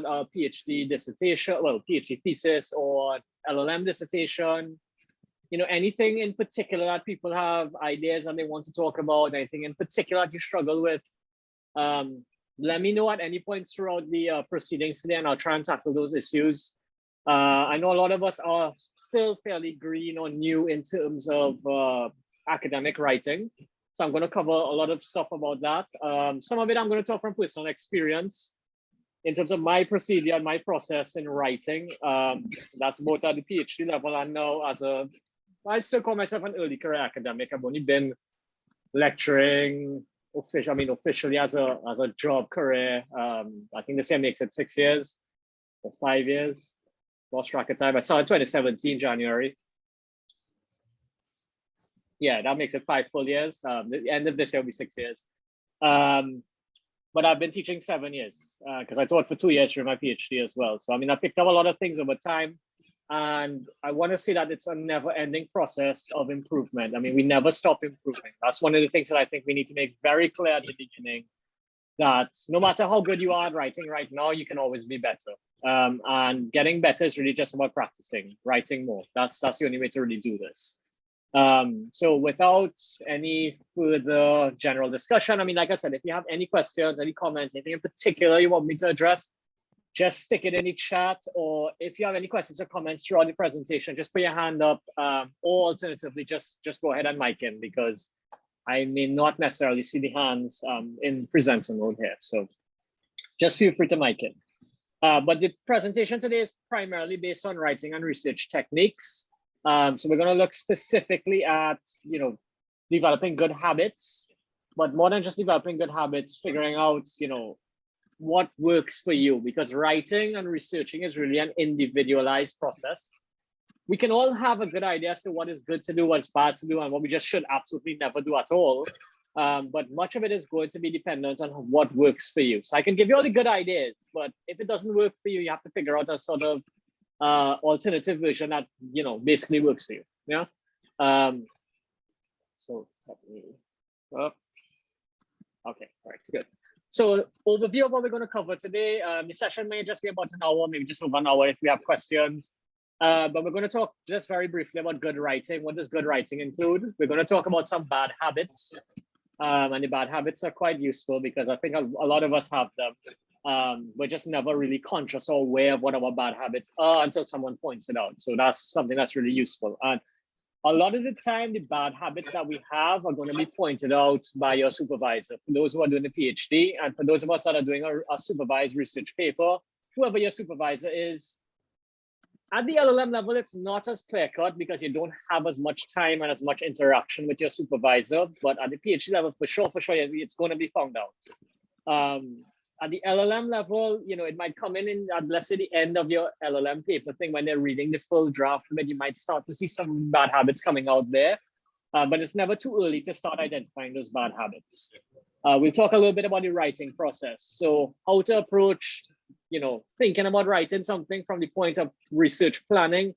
a PhD dissertation, well, PhD thesis or LLM dissertation, anything in particular that people have ideas and they want to talk about, anything in particular that you struggle with, let me know at any point throughout the proceedings today, and I'll try and tackle those issues. I know a lot of us are still fairly green or new in terms of academic writing. So I'm going to cover a lot of stuff about that. Some of it I'm going to talk from personal experience in terms of my procedure and my process in writing. That's both at the PhD level and now I still call myself an early career academic. I've only been lecturing officially as a job career. I think this year makes it 6 years or 5 years. Lost track of time. I started 2017 January. Yeah, that makes it 5 full years. The end of this year will be 6 years. But I've been teaching 7 years because I taught for 2 years through my PhD as well. So I picked up a lot of things over time, and I want to say that it's a never-ending process of improvement. We never stop improving. That's one of the things that I think we need to make very clear at the beginning, that no matter how good you are at writing right now, you can always be better. And getting better is really just about practicing, writing more. That's the only way to really do this. So without any further general discussion, like I said, if you have any questions, any comments, anything in particular you want me to address, just stick it in the chat, or if you have any questions or comments throughout the presentation, just put your hand up, or alternatively, just go ahead and mic in, because I may not necessarily see the hands in presenter mode here. So just feel free to mic in. But the presentation today is primarily based on writing and research techniques. So we're going to look specifically at, developing good habits, but more than just developing good habits, figuring out, what works for you, because writing and researching is really an individualized process. We can all have a good idea as to what is good to do, what's bad to do, and what we just should absolutely never do at all. But much of it is going to be dependent on what works for you. So I can give you all the good ideas, but if it doesn't work for you, you have to figure out a sort of alternative version that basically works for you. Yeah. So let me okay, all right, good. So overview of what we're going to cover today. The session may just be about an hour, maybe just over an hour if we have questions. But we're going to talk just very briefly about good writing. What does good writing include? We're going to talk about some bad habits. And the bad habits are quite useful because I think a lot of us have them. We're just never really conscious or aware of what our bad habits are until someone points it out. So that's something that's really useful. And a lot of the time, the bad habits that we have are going to be pointed out by your supervisor. For those who are doing a PhD, and for those of us that are doing a supervised research paper, whoever your supervisor is, at the LLM level, it's not as clear-cut because you don't have as much time and as much interaction with your supervisor. But at the PhD level, for sure, it's going to be found out. At the LLM level, it might come in at, let's say, the end of your LLM paper thing when they're reading the full draft, but you might start to see some bad habits coming out there. But it's never too early to start identifying those bad habits. We'll talk a little bit about the writing process. So how to approach, thinking about writing something from the point of research planning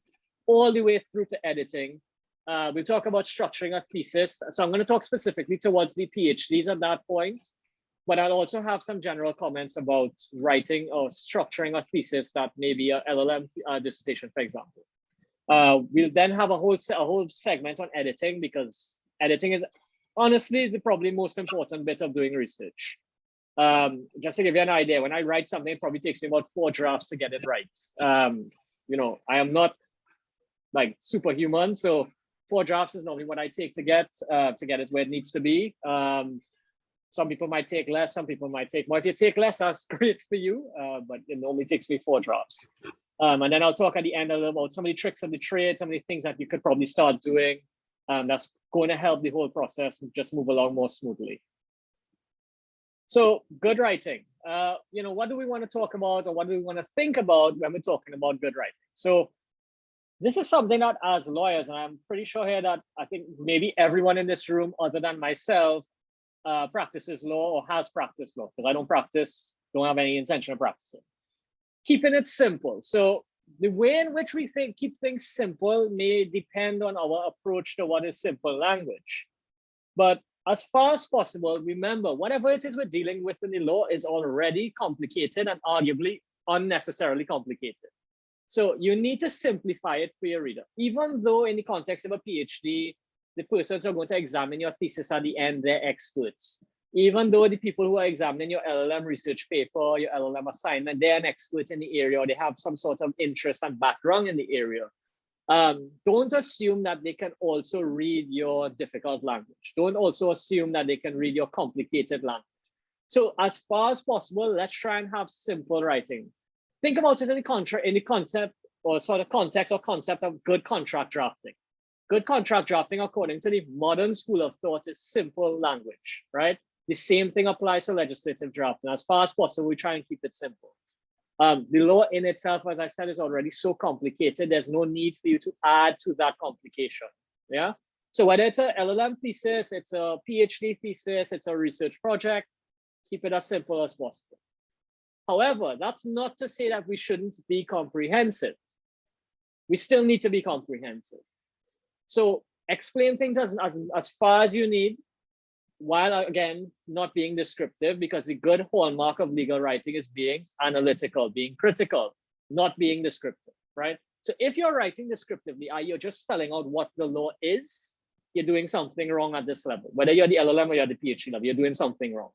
all the way through to editing. We'll talk about structuring a thesis. So I'm going to talk specifically towards the PhDs at that point. But I'll also have some general comments about writing or structuring a thesis that may be a LLM dissertation, for example. We'll then have a whole segment on editing, because editing is honestly the probably most important bit of doing research. Just to give you an idea, when I write something, it probably takes me about 4 drafts to get it right. I am not like superhuman, so 4 drafts is normally what I take to get it where it needs to be. Some people might take less, some people might take more. If you take less, that's great for you, but it normally takes me 4 drafts. And then I'll talk at the end about some of the tricks of the trade, some of the things that you could probably start doing. That's going to help the whole process just move along more smoothly. So good writing, what do we want to talk about, or what do we want to think about when we're talking about good writing? So this is something that as lawyers, and I'm pretty sure here that I think maybe everyone in this room other than myself practices law or has practiced law, because I don't have any intention of practicing. Keeping it simple. So the way in which we keep things simple may depend on our approach to what is simple language. But as far as possible, remember, whatever it is we're dealing with in the law is already complicated and arguably unnecessarily complicated. So you need to simplify it for your reader. Even though in the context of a PhD, the persons who are going to examine your thesis at the end, they're experts. Even though the people who are examining your LLM research paper, your LLM assignment, they're an expert in the area, or they have some sort of interest and background in the area. Don't assume that they can also read your difficult language. Don't also assume that they can read your complicated language. So as far as possible, let's try and have simple writing. Think about it in the concept or sort of context or concept of good contract drafting. Good contract drafting, according to the modern school of thought, is simple language, right? The same thing applies to legislative drafting. As far as possible, we try and keep it simple. The law in itself, as I said, is already so complicated. There's no need for you to add to that complication. Yeah. So whether it's a LLM thesis, it's a PhD thesis, it's a research project, keep it as simple as possible. However, that's not to say that we shouldn't be comprehensive. We still need to be comprehensive. So explain things as far as you need, while again, not being descriptive, because the good hallmark of legal writing is being analytical, being critical, not being descriptive, right? So if you're writing descriptively, you're just spelling out what the law is, you're doing something wrong at this level. Whether you're the LLM or you're the PhD level, you're doing something wrong.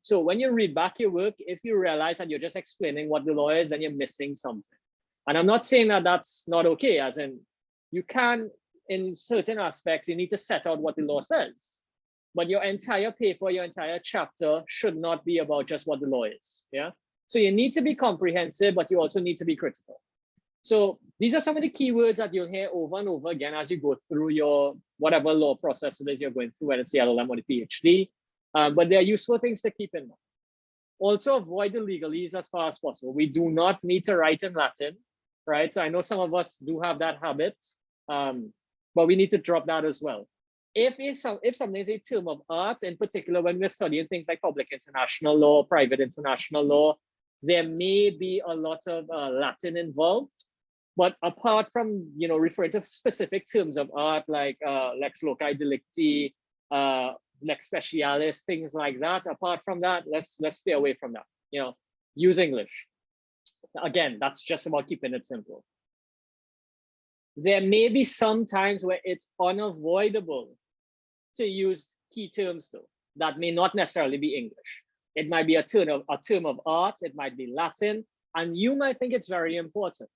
So when you read back your work, if you realize that you're just explaining what the law is, then you're missing something. And I'm not saying that that's not okay, as in you can, in certain aspects, you need to set out what the law says. But your entire paper, your entire chapter should not be about just what the law is. Yeah. So you need to be comprehensive, but you also need to be critical. So these are some of the keywords that you'll hear over and over again as you go through your whatever law process it is you're going through, whether it's the LLM or the PhD. But they're useful things to keep in mind. Also avoid the legalese as far as possible. We do not need to write in Latin, right? So I know some of us do have that habit, but we need to drop that as well. If something is a term of art, in particular, when we're studying things like public international law, private international law, there may be a lot of Latin involved. But apart from, referring to specific terms of art like lex loci delicti, lex specialis, things like that, apart from that, let's stay away from that. Use English. Again, that's just about keeping it simple. There may be some times where it's unavoidable to use key terms though. That may not necessarily be English. It might be a term of art, it might be Latin, and you might think it's very important.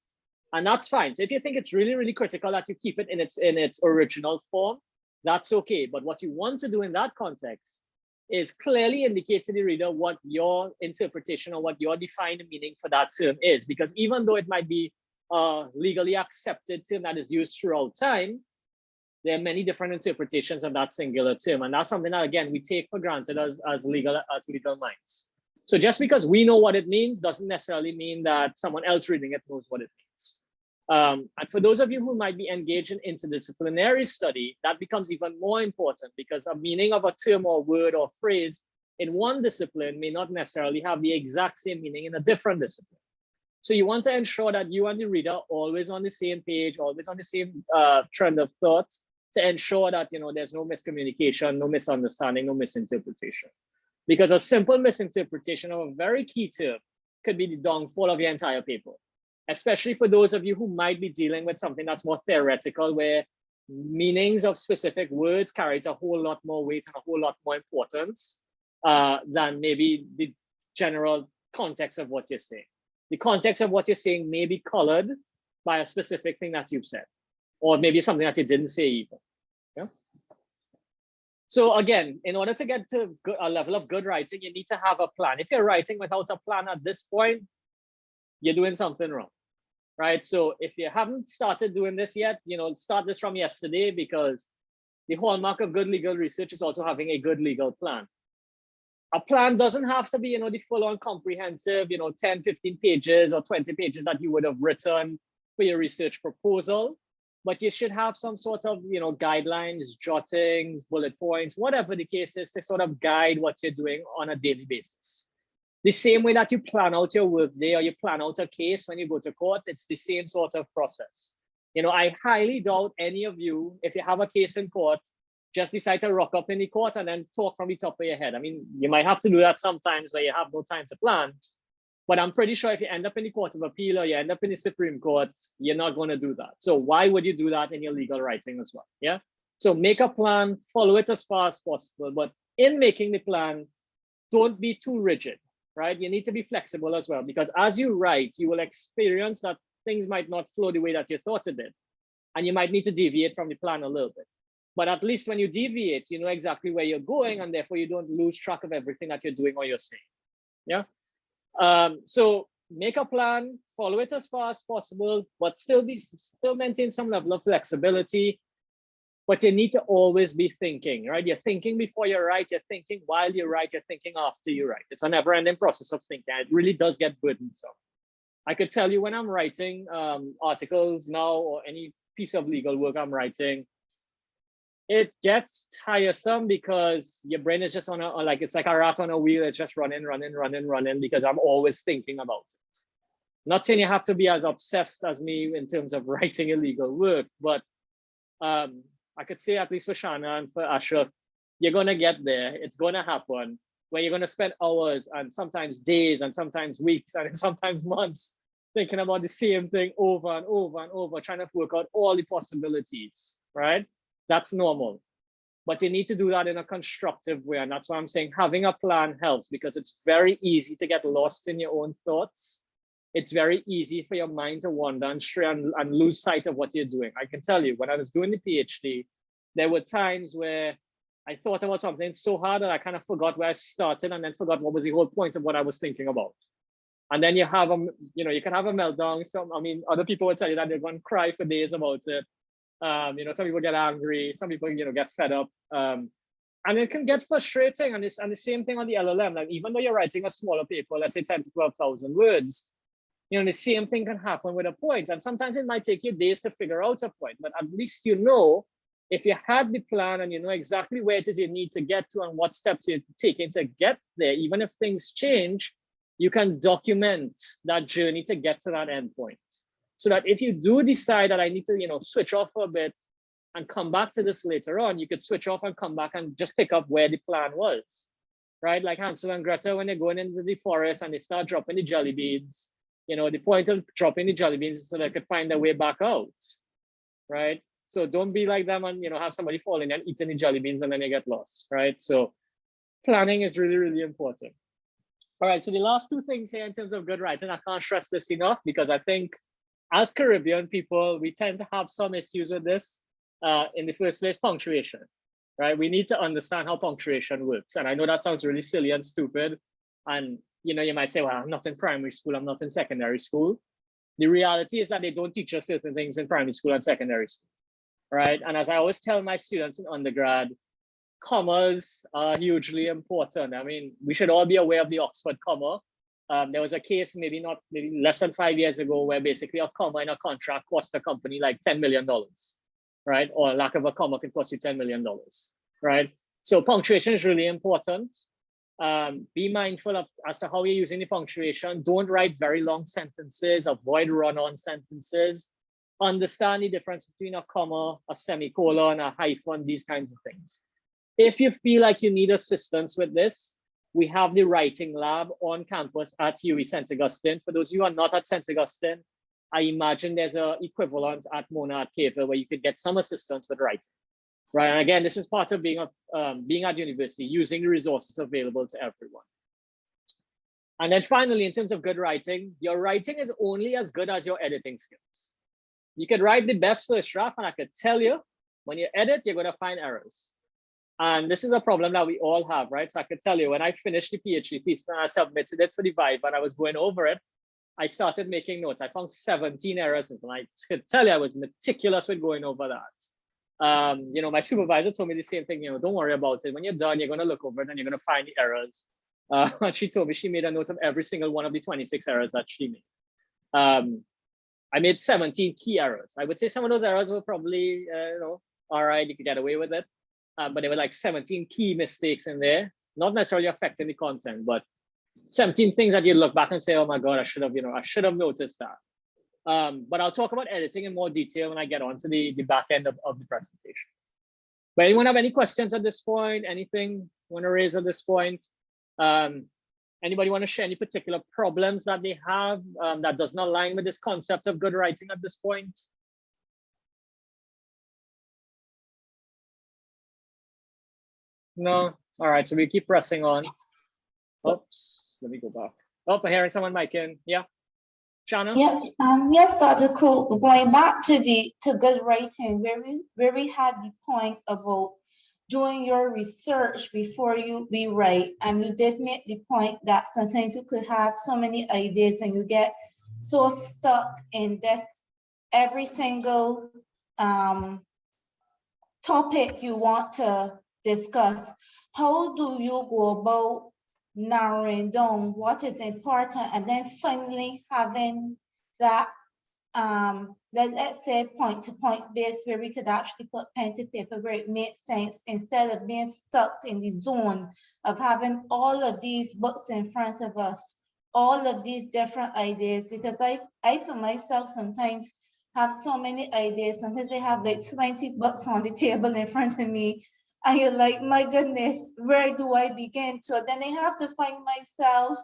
And that's fine. So if you think it's really, really critical that you keep it in its original form, that's okay. But what you want to do in that context is clearly indicate to the reader what your interpretation or what your defined meaning for that term is. Because even though it might be a legally accepted term that is used throughout time, there are many different interpretations of that singular term. And that's something that, again, we take for granted as legal minds. So just because we know what it means doesn't necessarily mean that someone else reading it knows what it means. And for those of you who might be engaged in interdisciplinary study, that becomes even more important, because a meaning of a term or word or phrase in one discipline may not necessarily have the exact same meaning in a different discipline. So you want to ensure that you and the reader are always on the same page, always on the same trend of thought, to ensure that there's no miscommunication, no misunderstanding, no misinterpretation. Because a simple misinterpretation of a very key term could be the downfall of your entire paper, especially for those of you who might be dealing with something that's more theoretical, where meanings of specific words carries a whole lot more weight and a whole lot more importance than maybe the general context of what you're saying. The context of what you're saying may be colored by a specific thing that you've said, or maybe something that you didn't say even. Yeah. So again, in order to get to a level of good writing, you need to have a plan. If you're writing without a plan at this point, you're doing something wrong, right? So if you haven't started doing this yet, start this from yesterday, because the hallmark of good legal research is also having a good legal plan. A plan doesn't have to be, the full-on comprehensive, 10, 15 pages or 20 pages that you would have written for your research proposal, but you should have some sort of, guidelines, jottings, bullet points, whatever the case is, to sort of guide what you're doing on a daily basis. The same way that you plan out your workday or you plan out a case when you go to court, it's the same sort of process. I highly doubt any of you, if you have a case in court, just decide to rock up in the court and then talk from the top of your head. I mean, you might have to do that sometimes where you have no time to plan, But I'm pretty sure if you end up in the Court of Appeal or you end up in the Supreme Court, you're not going to do that. So why would you do that in your legal writing as well? Yeah. So make a plan, follow it as far as possible. But in making the plan, don't be too rigid, right? You need to be flexible as well, because as you write, you will experience that things might not flow the way that you thought it did. And you might need to deviate from the plan a little bit. But at least when you deviate, you know exactly where you're going, and therefore you don't lose track of everything that you're doing or you're saying. Yeah. So make a plan, follow it as far as possible, but still maintain some level of flexibility. But you need to always be thinking, right? You're thinking before you write, you're thinking while you write, you're thinking after you write. It's a never-ending process of thinking. It really does get burdensome. I could tell you when I'm writing articles now or any piece of legal work I'm writing, it gets tiresome because your brain is just on a, like, it's like a rat on a wheel. It's just running because I'm always thinking about it. Not saying you have to be as obsessed as me in terms of writing illegal work, but I could say, at least for Shana and for Asha, you're going to get there. It's going to happen where you're going to spend hours and sometimes days and sometimes weeks and sometimes months thinking about the same thing over and over and over, trying to work out all the possibilities, right? That's normal. But you need to do that in a constructive way. And that's why I'm saying having a plan helps, because it's very easy to get lost in your own thoughts. It's very easy for your mind to wander and stray and lose sight of what you're doing. I can tell you, when I was doing the PhD, there were times where I thought about something so hard that I kind of forgot where I started and then forgot what was the whole point of what I was thinking about. And then you have you can have a meltdown. I mean, other people will tell you that they're going to cry for days about it. Some people get angry, some people, get fed up. And it can get frustrating. And the same thing on the LLM. Like, even though you're writing a smaller paper, let's say 10 to 12,000 words, the same thing can happen with a point. And sometimes it might take you days to figure out a point, but at least if you had the plan and you know exactly where it is you need to get to and what steps you're taking to get there, even if things change, you can document that journey to get to that end point. So that if you do decide that I need to, switch off for a bit and come back to this later on, you could switch off and come back and just pick up where the plan was, right? Like Hansel and Gretel, when they're going into the forest and they start dropping the jelly beans, the point of dropping the jelly beans is so they could find their way back out, right? So don't be like them and, have somebody fall in and eating the jelly beans and then they get lost, right? So planning is really, really important. All right, so the last two things here in terms of good writing, I can't stress this enough, because I think as Caribbean people, we tend to have some issues with this. In the first place, punctuation, right? We need to understand how punctuation works. And I know that sounds really silly and stupid. And you might say, well, I'm not in primary school, I'm not in secondary school. The reality is that they don't teach us certain things in primary school and secondary school, right? And as I always tell my students in undergrad, commas are hugely important. I mean, we should all be aware of the Oxford comma. There was a case maybe less than 5 years ago where basically a comma in a contract cost a company like $10 million, right? Or lack of a comma can cost you $10 million, right? So punctuation is really important. Be mindful as to how you're using the punctuation. Don't write very long sentences. Avoid run-on sentences. Understand the difference between a comma, a semicolon, a hyphen, these kinds of things. If you feel like you need assistance with this, we have the writing lab on campus at UWI St. Augustine. For those of you who are not at St. Augustine, I imagine there's an equivalent at Mona at Cavell where you could get some assistance with writing. Right, and again, this is part of being at university, using the resources available to everyone. And then finally, in terms of good writing, your writing is only as good as your editing skills. You could write the best first draft, and I could tell you, when you edit, you're going to find errors. And this is a problem that we all have, right? So I could tell you, when I finished the PhD thesis and I submitted it for the Vibe and I was going over it, I started making notes. I found 17 errors, and I could tell you I was meticulous with going over that. My supervisor told me the same thing, don't worry about it. When you're done, you're going to look over it and you're going to find the errors. And she told me she made a note of every single one of the 26 errors that she made. I made 17 key errors. I would say some of those errors were probably, all right, you could get away with it. But there were like 17 key mistakes in there, not necessarily affecting the content, but 17 things that you look back and say, oh my God, I should have noticed that. But I'll talk about editing in more detail when I get on to the back end of the presentation. But anyone have any questions at this point? Anything you want to raise at this point? Anybody want to share any particular problems that they have that does not align with this concept of good writing at this point? No? All right, so we keep pressing on. Oops, let me go back. Oh, I'm hearing someone mic in. Yeah, Shana? Yes, Dr. Koo, going back to good writing, where we had the point about doing your research before you rewrite, and you did make the point that sometimes you could have so many ideas and you get so stuck in this every single topic you want to discuss. How do you go about narrowing down what is important and then finally having that let's say point to point base where we could actually put pen to paper where it makes sense instead of being stuck in the zone of having all of these books in front of us, all of these different ideas? Because I for myself sometimes have so many ideas. Sometimes I have like 20 books on the table in front of me, and you're like, my goodness, where do I begin? So then I have to find myself,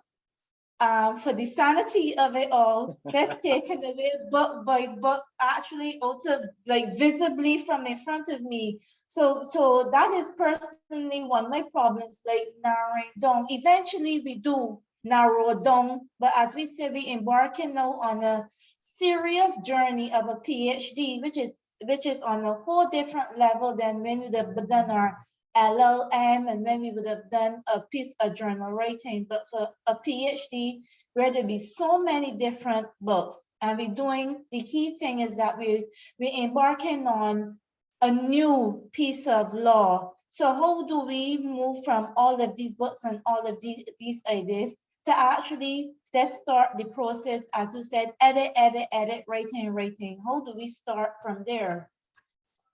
for the sanity of it all, that's taken away book by book, actually out of like visibly from in front of me. So that is personally one of my problems, like narrowing down. Eventually we do narrow it down, but as we say, we embarking now on a serious journey of a PhD, which is on a whole different level than when we'd have done our LLM and then we would have done a piece of journal writing. But for a PhD, where there be so many different books, and we're doing, the key thing is that we're embarking on a new piece of law. So how do we move from all of these books and all of these ideas to actually, let's start the process, as you said, edit, writing. How do we start from there?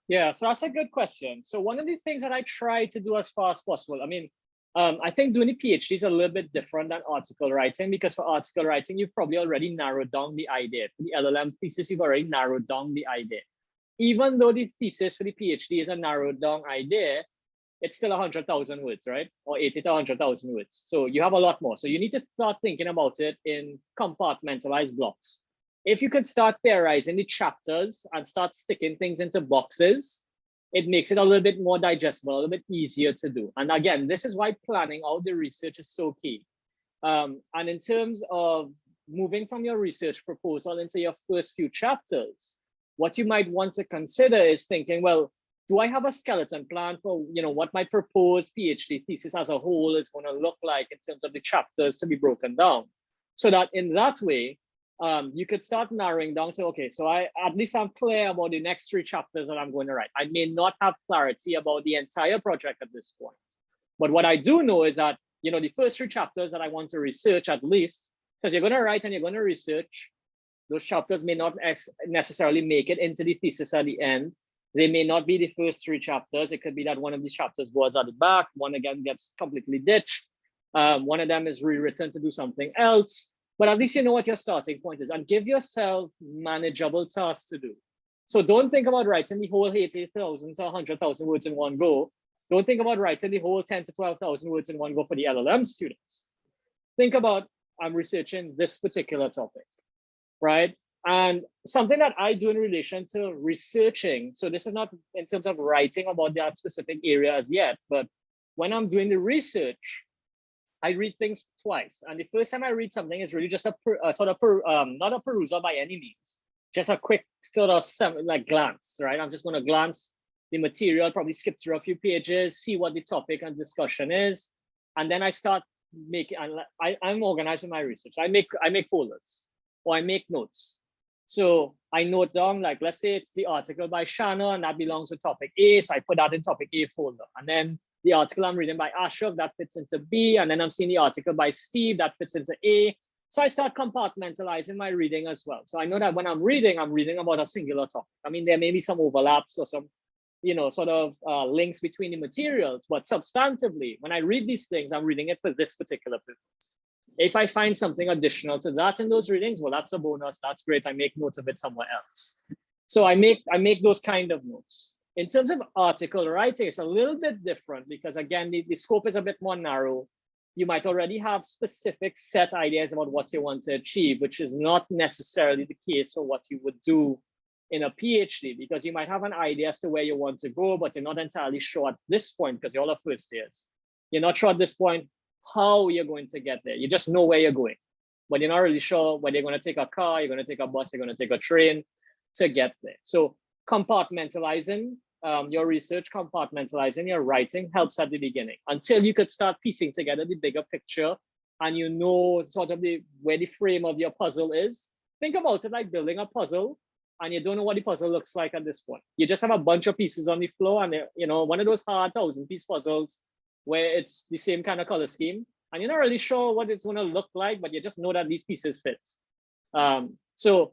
Yeah, so that's a good question. So one of the things that I try to do as far as possible, I mean, I think doing a PhD is a little bit different than article writing, because for article writing, you've probably already narrowed down the idea. For the LLM thesis, you've already narrowed down the idea. Even though the thesis for the PhD is a narrowed down idea, it's still 100,000 words, right? Or 80 to 100,000 words. So you have a lot more. So you need to start thinking about it in compartmentalized blocks. If you could start pairizing the chapters and start sticking things into boxes, it makes it a little bit more digestible, a little bit easier to do. And again, this is why planning out the research is so key. And in terms of moving from your research proposal into your first few chapters, what you might want to consider is thinking, well, do I have a skeleton plan for what my proposed PhD thesis as a whole is going to look like in terms of the chapters to be broken down? So that in that way, you could start narrowing down to, okay, so at least I'm clear about the next 3 chapters that I'm going to write. I may not have clarity about the entire project at this point, but what I do know is that, the first 3 chapters that I want to research, at least, because you're going to write and you're going to research, those chapters may not necessarily make it into the thesis at the end. They may not be the first 3 chapters. It could be that one of these chapters goes at the back, one again gets completely ditched. One of them is rewritten to do something else. But at least you know what your starting point is, and give yourself manageable tasks to do. So don't think about writing the whole 80,000 to 100,000 words in one go. Don't think about writing the whole 10 to 12,000 words in one go for the LLM students. Think about, I'm researching this particular topic, right? And something that I do in relation to researching, so this is not in terms of writing about that specific area as yet, but when I'm doing the research, I read things twice. And the first time I read something is really just a sort of, not a perusal by any means, just a quick sort of glance, right? I'm just going to glance the material, probably skip through a few pages, see what the topic and discussion is. And then I start making, I'm organizing my research. I make folders or I make notes. So I note down, like, let's say it's the article by Shanna and that belongs to topic A. So I put that in topic A folder. And then the article I'm reading by Ashraf, that fits into B. And then I'm seeing the article by Steve, that fits into A. So I start compartmentalizing my reading as well. So I know that when I'm reading about a singular topic. I mean, there may be some overlaps or some, sort of links between the materials, but substantively, when I read these things, I'm reading it for this particular purpose. If I find something additional to that in those readings, well, that's a bonus. That's great. I make notes of it somewhere else. So I make those kind of notes. In terms of article writing, it's a little bit different because, again, the scope is a bit more narrow. you might already have specific set ideas about what you want to achieve, which is not necessarily the case for what you would do in a PhD, because you might have an idea as to where you want to go, but you're not entirely sure at this point, because you're all first years. You're not sure at this point how you're going to get there. You just know where you're going, but you're not really sure whether you're going to take a car, you're going to take a bus, you're going to take a train to get there. So compartmentalizing your research, compartmentalizing your writing helps at the beginning until you could start piecing together the bigger picture and you know sort of where the frame of your puzzle is. Think about it like building a puzzle and you don't know what the puzzle looks like at this point. You just have a bunch of pieces on the floor and you know, one of those hard 1,000-piece puzzles where it's the same kind of color scheme and you're not really sure what it's going to look like, but you just know that these pieces fit. So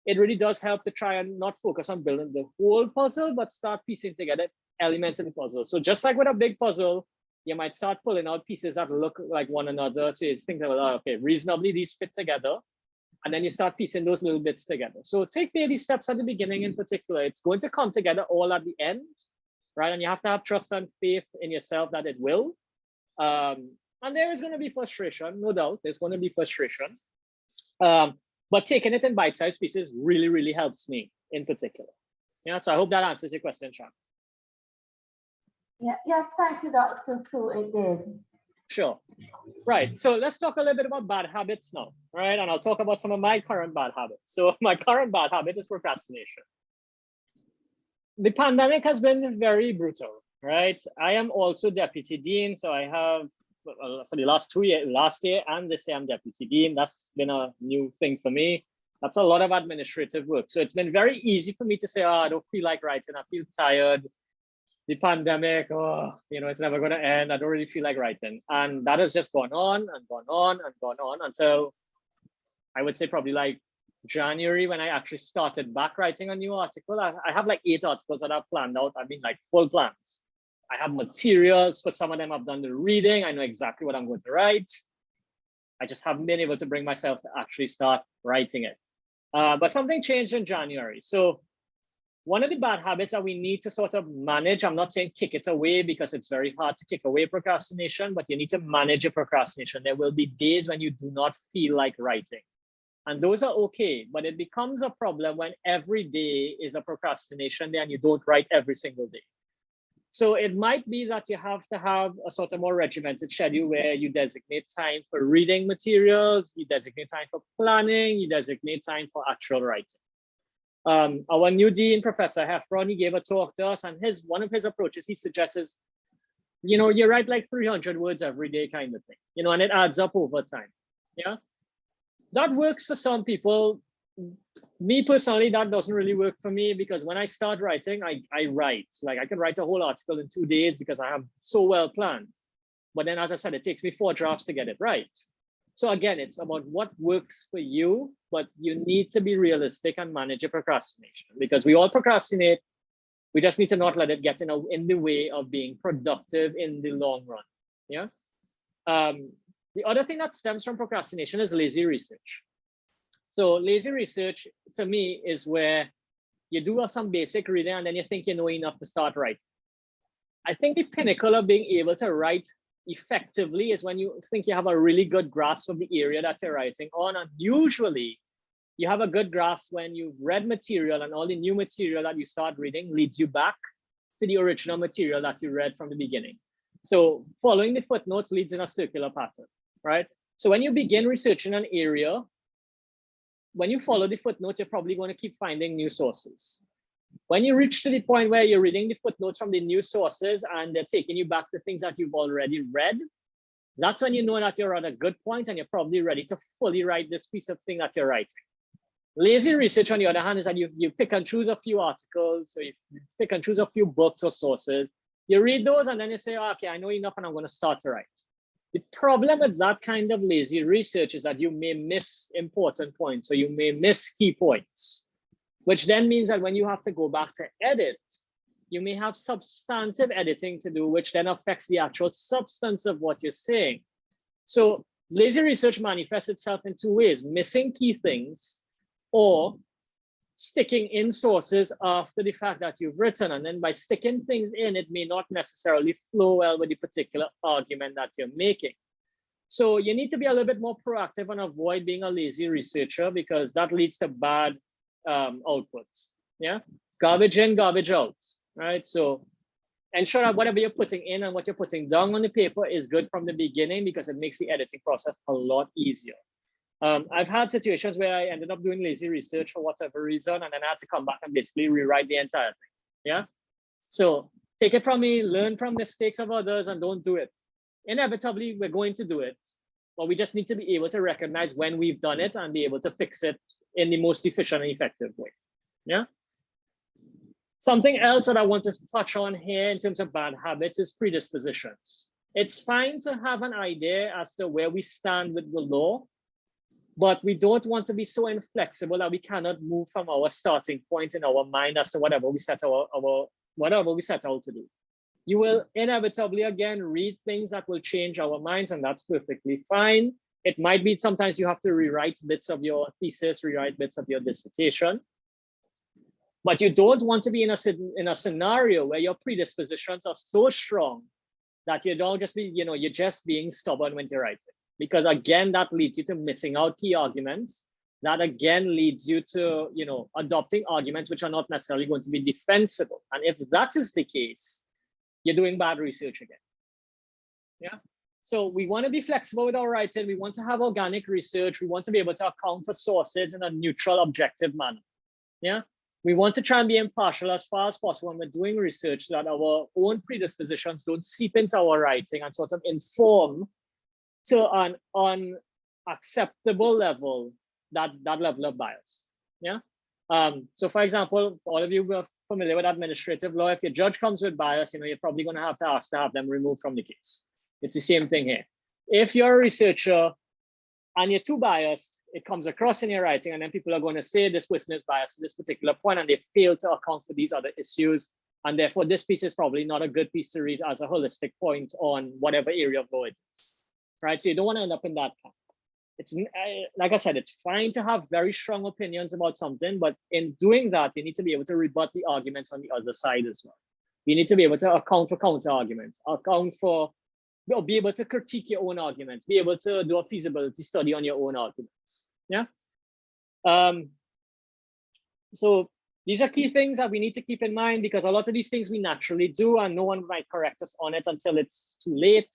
it really does help to try and not focus on building the whole puzzle, but start piecing together elements in the puzzle. So just like with a big puzzle, you might start pulling out pieces that look like one another. So you think, okay, reasonably these fit together. And then you start piecing those little bits together. So take baby steps at the beginning in particular. It's going to come together all at the end, right? And you have to have trust and faith in yourself that it will. And there is going to be frustration, no doubt. There's going to be frustration. But taking it in bite-sized pieces really, really helps me in particular. Yeah, so I hope that answers your question, Sean. Yeah, yes, thank you, Dr. Koo, it did. Sure. Right. So let's talk a little bit about bad habits now, right? And I'll talk about some of my current bad habits. So my current bad habit is procrastination. The pandemic has been very brutal, right? I am also deputy dean, so I have for the last 2 years, last year and this year, I'm deputy dean. That's been a new thing for me. That's a lot of administrative work. So it's been very easy for me to say, oh, I don't feel like writing. I feel tired. The pandemic, oh, you know, it's never going to end. I don't really feel like writing. And that has just gone on and gone on and gone on until I would say probably like January when I actually started back writing a new article. I have like 8 articles that I've planned out. I mean, like full plans. I have materials for some of them. I've done the reading. I know exactly what I'm going to write. I just haven't been able to bring myself to actually start writing it. But something changed in January. So one of the bad habits that we need to sort of manage, I'm not saying kick it away because it's very hard to kick away procrastination, but you need to manage your procrastination. There will be days when you do not feel like writing. And those are okay, but it becomes a problem when every day is a procrastination day and you don't write every single day. So it might be that you have to have a sort of more regimented schedule where you designate time for reading materials, you designate time for planning, you designate time for actual writing. Our new dean, Professor Heffron, he gave a talk to us, and one of his approaches, he suggests, you know, you write like 300 words every day kind of thing, you know, and it adds up over time. Yeah, that works for some people. Me personally, that doesn't really work for me because when I start writing, I write. Like I can write a whole article in 2 days because I have so well planned. But then, as I said, it takes me 4 drafts to get it right. So again, it's about what works for you, but you need to be realistic and manage your procrastination because we all procrastinate. We just need to not let it get in the way of being productive in the long run. Yeah. The other thing that stems from procrastination is lazy research. So lazy research to me is where you do some basic reading and then you think you know enough to start writing. I think the pinnacle of being able to write effectively is when you think you have a really good grasp of the area that you're writing on. And usually you have a good grasp when you've read material and all the new material that you start reading leads you back to the original material that you read from the beginning. So following the footnotes leads in a circular pattern, right? So when you begin researching an area, when you follow the footnotes, you're probably going to keep finding new sources. When you reach to the point where you're reading the footnotes from the new sources and they're taking you back to things that you've already read, that's when you know that you're at a good point and you're probably ready to fully write this piece of thing that you're writing. Lazy research, on the other hand, is that you pick and choose a few articles, so you pick and choose a few books or sources. You read those and then you say, oh, okay, I know enough and I'm going to start to write. The problem with that kind of lazy research is that you may miss important points or you may miss key points, which then means that when you have to go back to edit, you may have substantive editing to do, which then affects the actual substance of what you're saying. So lazy research manifests itself in 2 ways: missing key things or sticking in sources after the fact that you've written. And then by sticking things in, it may not necessarily flow well with the particular argument that you're making. So you need to be a little bit more proactive and avoid being a lazy researcher, because that leads to bad outputs. Yeah, garbage in, garbage out, right? So ensure that whatever you're putting in and what you're putting down on the paper is good from the beginning, because it makes the editing process a lot easier. I've had situations where I ended up doing lazy research for whatever reason, and then I had to come back and basically rewrite the entire thing. Yeah. So take it from me, learn from mistakes of others, and don't do it. Inevitably, we're going to do it, but we just need to be able to recognize when we've done it and be able to fix it in the most efficient and effective way. Yeah. Something else that I want to touch on here in terms of bad habits is predispositions. It's fine to have an idea as to where we stand with the law, but we don't want to be so inflexible that we cannot move from our starting point in our mind as to whatever we set whatever we set out to do. You will inevitably, again, read things that will change our minds, and that's perfectly fine. It might be sometimes you have to rewrite bits of your thesis, rewrite bits of your dissertation. But you don't want to be in a scenario where your predispositions are so strong that you don't just be, you're just being stubborn when you're writing. Because again, that leads you to missing out key arguments. That again leads you to, adopting arguments which are not necessarily going to be defensible. And if that is the case, you're doing bad research again. Yeah. So we want to be flexible with our writing. We want to have organic research. We want to be able to account for sources in a neutral, objective manner. Yeah. We want to try and be impartial as far as possible when we're doing research, so that our own predispositions don't seep into our writing and sort of inform to an unacceptable level that level of bias. Yeah. So for example, for all of you who are familiar with administrative law, if your judge comes with bias, you're probably going to ask to have them removed from the case. It's the same thing here. If you're a researcher and you're too biased, it comes across in your writing, and then people are going to say this person is biased at this particular point, and they fail to account for these other issues. And therefore, this piece is probably not a good piece to read as a holistic point on whatever area of law it is. Right? So you don't want to end up in that camp. It's like I said, it's fine to have very strong opinions about something, but in doing that, you need to be able to rebut the arguments on the other side as well. You need to be able to account for counter arguments, be able to critique your own arguments, be able to do a feasibility study on your own arguments. Yeah. So these are key things that we need to keep in mind, because a lot of these things we naturally do, and no one might correct us on it until it's too late.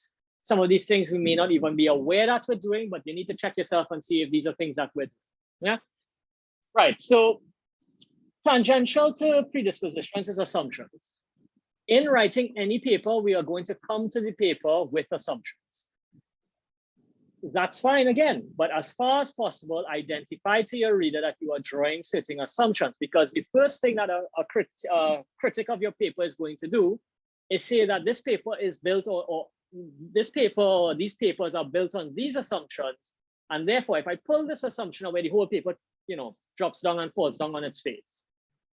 Some of these things we may not even be aware that we're doing, but you need to check yourself and see if these are things that we're doing. Yeah. Right. So tangential to predispositions is assumptions. In writing any paper, we are going to come to the paper with assumptions. That's fine again, but as far as possible, identify to your reader that you are drawing certain assumptions, because the first thing that a critic of your paper is going to do is say that this paper is built, or this paper or these papers are built on these assumptions, and therefore, if I pull this assumption away, the whole paper, drops down and falls down on its face.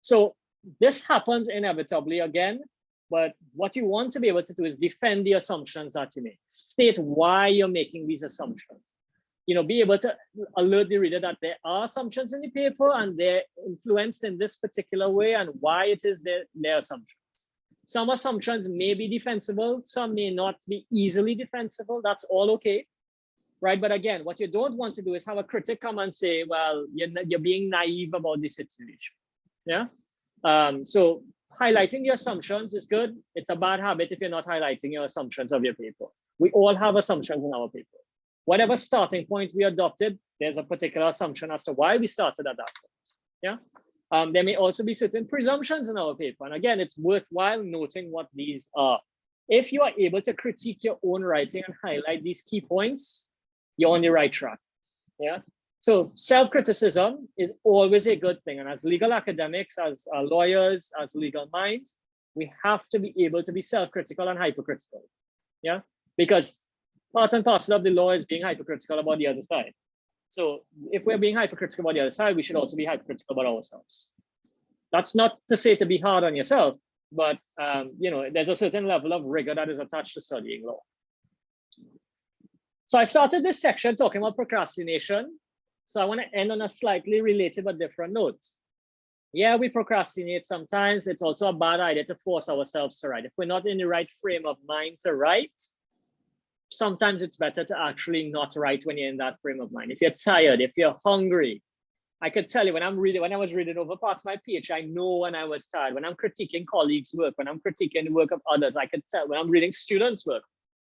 So this happens inevitably again. But what you want to be able to do is defend the assumptions that you make. State why you're making these assumptions. Be able to alert the reader that there are assumptions in the paper and they're influenced in this particular way, and why it is their assumptions. Some assumptions may be defensible, some may not be easily defensible. That's all okay, right? But again, what you don't want to do is have a critic come and say, well, you're being naive about this situation. Yeah. So highlighting your assumptions is good. It's a bad habit if you're not highlighting your assumptions of your paper. We all have assumptions in our paper. Whatever starting point we adopted, there's a particular assumption as to why we started at that point. Yeah. There may also be certain presumptions in our paper. And again, it's worthwhile noting what these are. If you are able to critique your own writing and highlight these key points, you're on the right track. Yeah. So self-criticism is always a good thing. And as legal academics, as lawyers, as legal minds, we have to be able to be self-critical and hypercritical. Yeah, because part and parcel of the law is being hypercritical about the other side. So if we're being hypercritical about the other side, we should also be hypercritical about ourselves. That's not to say to be hard on yourself, but there's a certain level of rigor that is attached to studying law. So I started this section talking about procrastination. So I want to end on a slightly related but different note. Yeah, we procrastinate sometimes. It's also a bad idea to force ourselves to write. If we're not in the right frame of mind to write, sometimes it's better to actually not write when you're in that frame of mind. If you're tired, if you're hungry, I could tell you when I was reading over parts of my PhD, I know when I was tired. When I'm critiquing colleagues' work, when I'm critiquing the work of others, I could tell. When I'm reading students' work,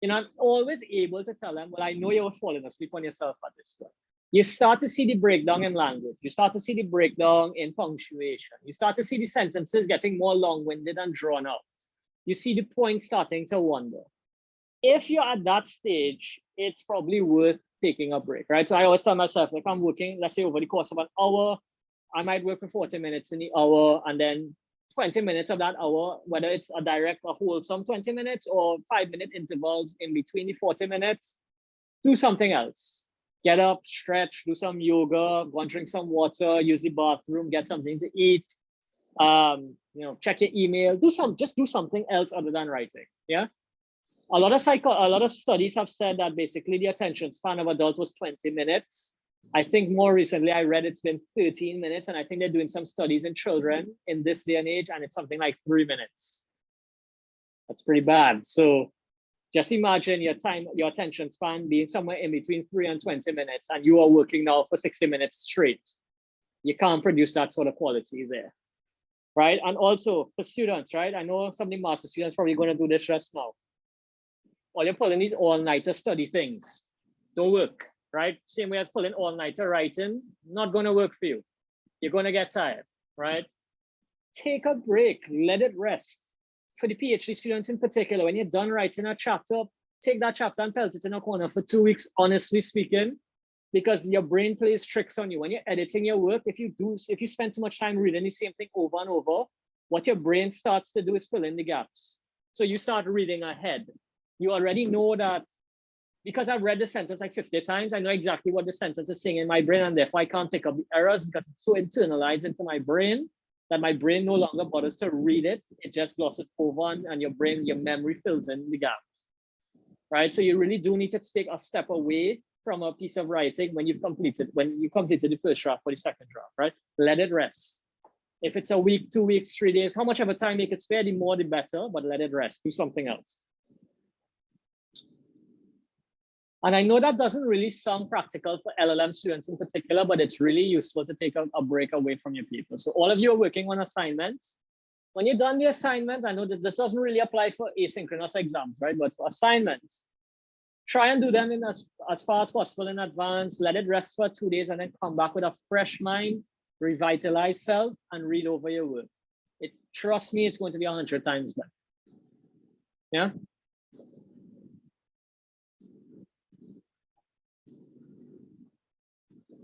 I'm always able to tell them, well, I know you're falling asleep on yourself at this point. You start to see the breakdown in language. You start to see the breakdown in punctuation. You start to see the sentences getting more long-winded and drawn out. You see the point starting to wander. If you're at that stage, it's probably worth taking a break, right? So I always tell myself, if I'm working, let's say over the course of an hour, I might work for 40 minutes in the hour, and then 20 minutes of that hour, whether it's a direct or wholesome 20 minutes or 5-minute intervals in between the 40 minutes, do something else. Get up, stretch, do some yoga, go and drink some water, use the bathroom, get something to eat, check your email, just do something else other than writing. Yeah. A lot of studies have said that basically the attention span of adults was 20 minutes. I think more recently I read it's been 13 minutes, and I think they're doing some studies in children in this day and age, and it's something like 3 minutes. That's pretty bad. So just imagine your attention span being somewhere in between 3 and 20 minutes, and you are working now for 60 minutes straight. You can't produce that sort of quality there, right? And also for students, right? I know some of the master students probably going to do this just now. All you're pulling these all-nighter study things don't work, right? Same way as pulling all-nighter writing, not going to work for you. You're going to get tired, right? Take a break, let it rest. For the PhD students in particular, when you're done writing a chapter, take that chapter and pelt it in a corner for 2 weeks, honestly speaking, because your brain plays tricks on you. When you're editing your work, if you spend too much time reading the same thing over and over, what your brain starts to do is fill in the gaps. So you start reading ahead. You already know that, because I've read the sentence like 50 times, I know exactly what the sentence is saying in my brain, and therefore I can't pick up the errors because it's so internalized into my brain that my brain no longer bothers to read it. It just glosses over, and your memory fills in the gaps, right? So you really do need to take a step away from a piece of writing when you completed the first draft or the second draft, right? Let it rest. If it's a week, 2 weeks, 3 days, how much of a time you could spare, the more the better, but let it rest, do something else. And I know that doesn't really sound practical for LLM students in particular, but it's really useful to take a break away from your paper. So all of you are working on assignments. When you're done the assignment, I know that this doesn't really apply for asynchronous exams, right? But for assignments, try and do them in as far as possible in advance, let it rest for 2 days, and then come back with a fresh mind, revitalized self, and read over your work. Trust me, it's going to be 100 times better. Yeah.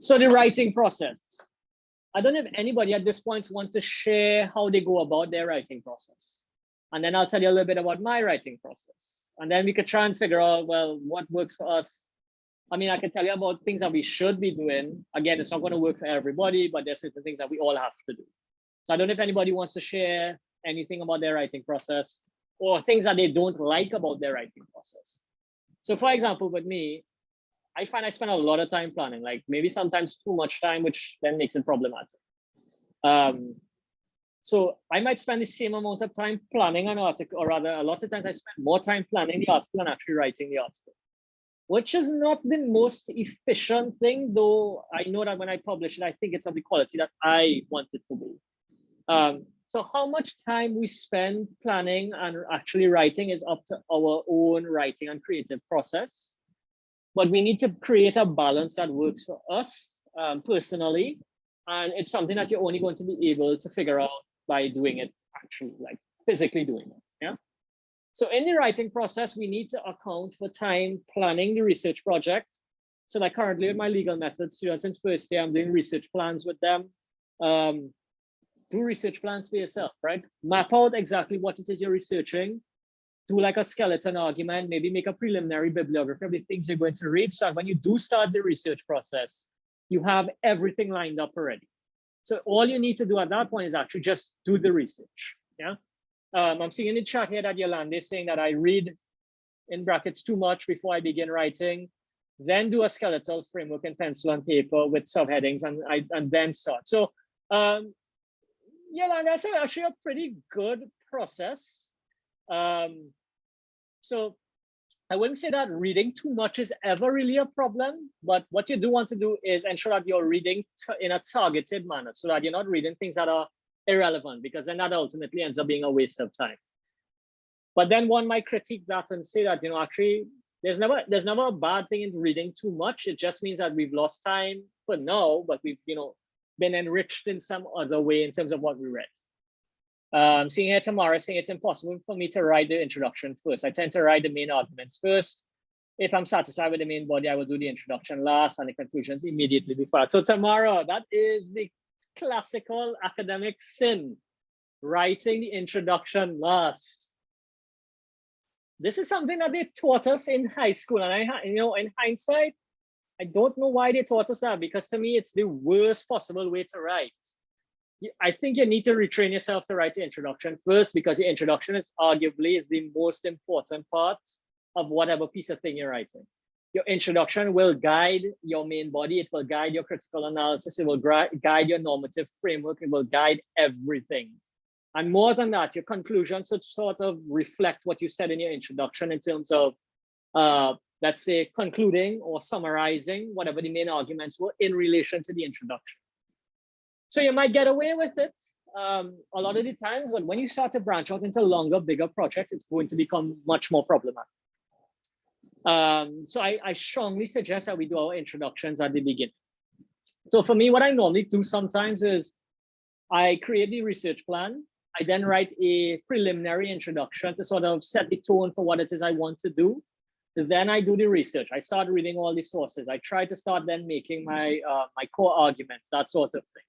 So the writing process. I don't know if anybody at this point wants to share how they go about their writing process. And then I'll tell you a little bit about my writing process. And then we could try and figure out, well, what works for us. I mean, I can tell you about things that we should be doing. Again, it's not going to work for everybody, but there's certain things that we all have to do. So I don't know if anybody wants to share anything about their writing process or things that they don't like about their writing process. So for example, with me, I find I spend a lot of time planning, like maybe sometimes too much time, which then makes it problematic. So I might spend the same amount of time planning an article, or rather a lot of times I spend more time planning the article than actually writing the article, which is not the most efficient thing, though I know that when I publish it, I think it's of the quality that I want it to be. So how much time we spend planning and actually writing is up to our own writing and creative process. But we need to create a balance that works for us personally. And it's something that you're only going to be able to figure out by doing it, actually, like physically doing it. Yeah. So in the writing process, we need to account for time planning the research project. So like currently with my legal methods students in first year, I'm doing research plans with them. Do research plans for yourself, right? Map out exactly what it is you're researching. Do like a skeleton argument, maybe make a preliminary bibliography of the things you're going to read. So when you do start the research process, you have everything lined up already. So all you need to do at that point is actually just do the research. Yeah. I'm seeing in the chat here that Yolanda is saying that I read in brackets too much before I begin writing, then do a skeletal framework in pencil and paper with subheadings, and then start. So Yolanda, that's actually a pretty good process. So I wouldn't say that reading too much is ever really a problem, but what you do want to do is ensure that you're reading in a targeted manner so that you're not reading things that are irrelevant, because then that ultimately ends up being a waste of time. But then one might critique that and say that, actually, there's never a bad thing in reading too much. It just means that we've lost time for now, but we've, been enriched in some other way in terms of what we read. Seeing here tomorrow, saying it's impossible for me to write the introduction first. I tend to write the main arguments first. If I'm satisfied with the main body, I will do the introduction last and the conclusions immediately before. So tomorrow, that is the classical academic sin, writing the introduction last. This is something that they taught us in high school, and in hindsight, I don't know why they taught us that, because to me, it's the worst possible way to write. I think you need to retrain yourself to write the introduction first, because your introduction is arguably the most important part of whatever piece of thing you're writing. Your introduction will guide your main body. It will guide your critical analysis. It will guide your normative framework. It will guide everything. And more than that, your conclusion should sort of reflect what you said in your introduction in terms of, let's say, concluding or summarizing whatever the main arguments were in relation to the introduction. So you might get away with it a lot of the times, but when you start to branch out into longer, bigger projects, it's going to become much more problematic. So I strongly suggest that we do our introductions at the beginning. So for me, what I normally do sometimes is I create the research plan. I then write a preliminary introduction to sort of set the tone for what it is I want to do. Then I do the research. I start reading all the sources. I try to start then making my my core arguments, that sort of thing.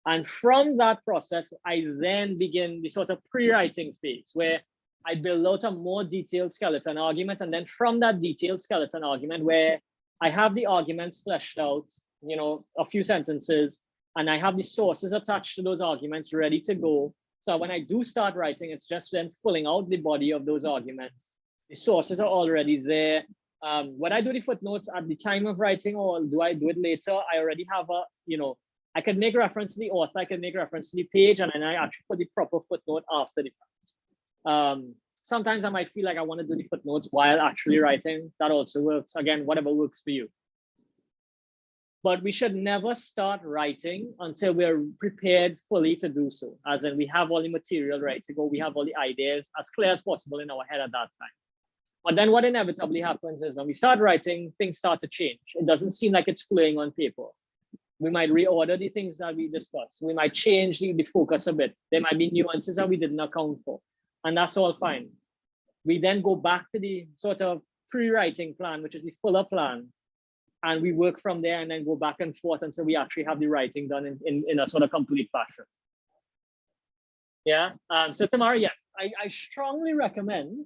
And from that process, I then begin the sort of pre-writing phase where I build out a more detailed skeleton argument. And then from that detailed skeleton argument where I have the arguments fleshed out, a few sentences, and I have the sources attached to those arguments ready to go. So when I do start writing, it's just then filling out the body of those arguments. The sources are already there. When I do the footnotes at the time of writing, or do I do it later, I already have I can make reference to the author, I can make reference to the page, and then I actually put the proper footnote after the fact. Sometimes I might feel like I want to do the footnotes while actually writing. That also works. Again, whatever works for you. But we should never start writing until we're prepared fully to do so. As in, we have all the material ready to go, we have all the ideas as clear as possible in our head at that time. But then what inevitably happens is when we start writing, things start to change. It doesn't seem like it's flowing on paper. We might reorder the things that we discussed. We might change the focus a bit. There might be nuances that we didn't account for. And that's all fine. We then go back to the sort of pre-writing plan, which is the fuller plan. And we work from there and then go back and forth until we actually have the writing done in a sort of complete fashion. Yeah, so tomorrow, yes, I strongly recommend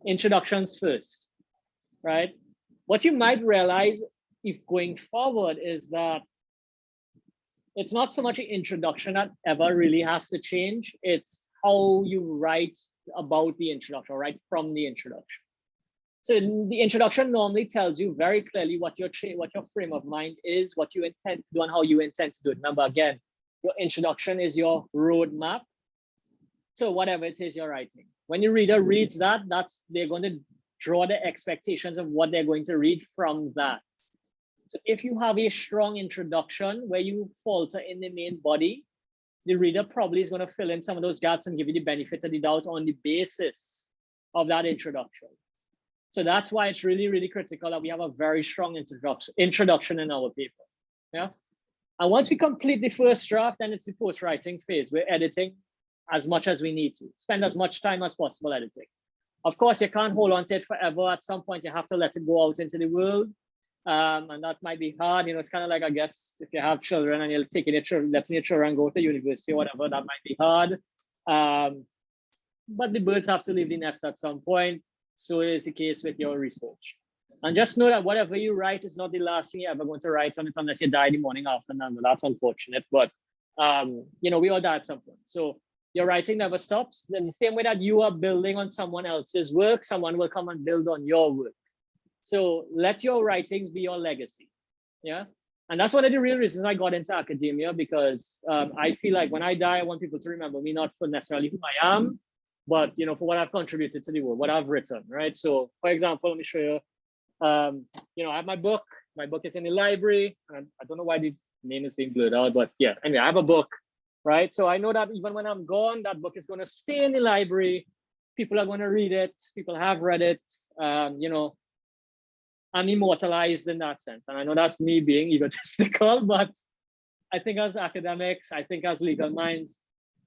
introductions first, right? What you might realize if going forward is that it's not so much an introduction that ever really has to change. It's how you write about the introduction, right from the introduction. So the introduction normally tells you very clearly what your frame of mind is, what you intend to do, and how you intend to do it. Remember, again, your introduction is your roadmap to whatever it is you're writing. When your reader reads that, they're going to draw the expectations of what they're going to read from that. So if you have a strong introduction where you falter in the main body, the reader probably is going to fill in some of those gaps and give you the benefit of the doubt on the basis of that introduction. So that's why it's really, really critical that we have a very strong introduction in our paper. Yeah. And once we complete the first draft, then it's the post-writing phase. We're editing as much as we need to. Spend as much time as possible editing. Of course, you can't hold on to it forever. At some point, you have to let it go out into the world. And that might be hard. It's kind of like, I guess, if you have children and you're taking letting your children go to university or whatever, that might be hard. But the birds have to leave the nest at some point. So is the case with your research. And just know that whatever you write is not the last thing you're ever going to write on it unless you die the morning after. And that's unfortunate, but we all die at some point. So your writing never stops. Then the same way that you are building on someone else's work, someone will come and build on your work. So let your writings be your legacy. Yeah. And that's one of the real reasons I got into academia, because I feel like when I die, I want people to remember me not for necessarily who I am, but for what I've contributed to the world, what I've written, right? So for example, let me show you. I have my book. My book is in the library. And I don't know why the name is being blurred out, but yeah, anyway, I have a book, right? So I know that even when I'm gone, that book is going to stay in the library. People are going to read it. People have read it. I'm immortalized in that sense. And I know that's me being egotistical, but I think as academics, I think as legal minds,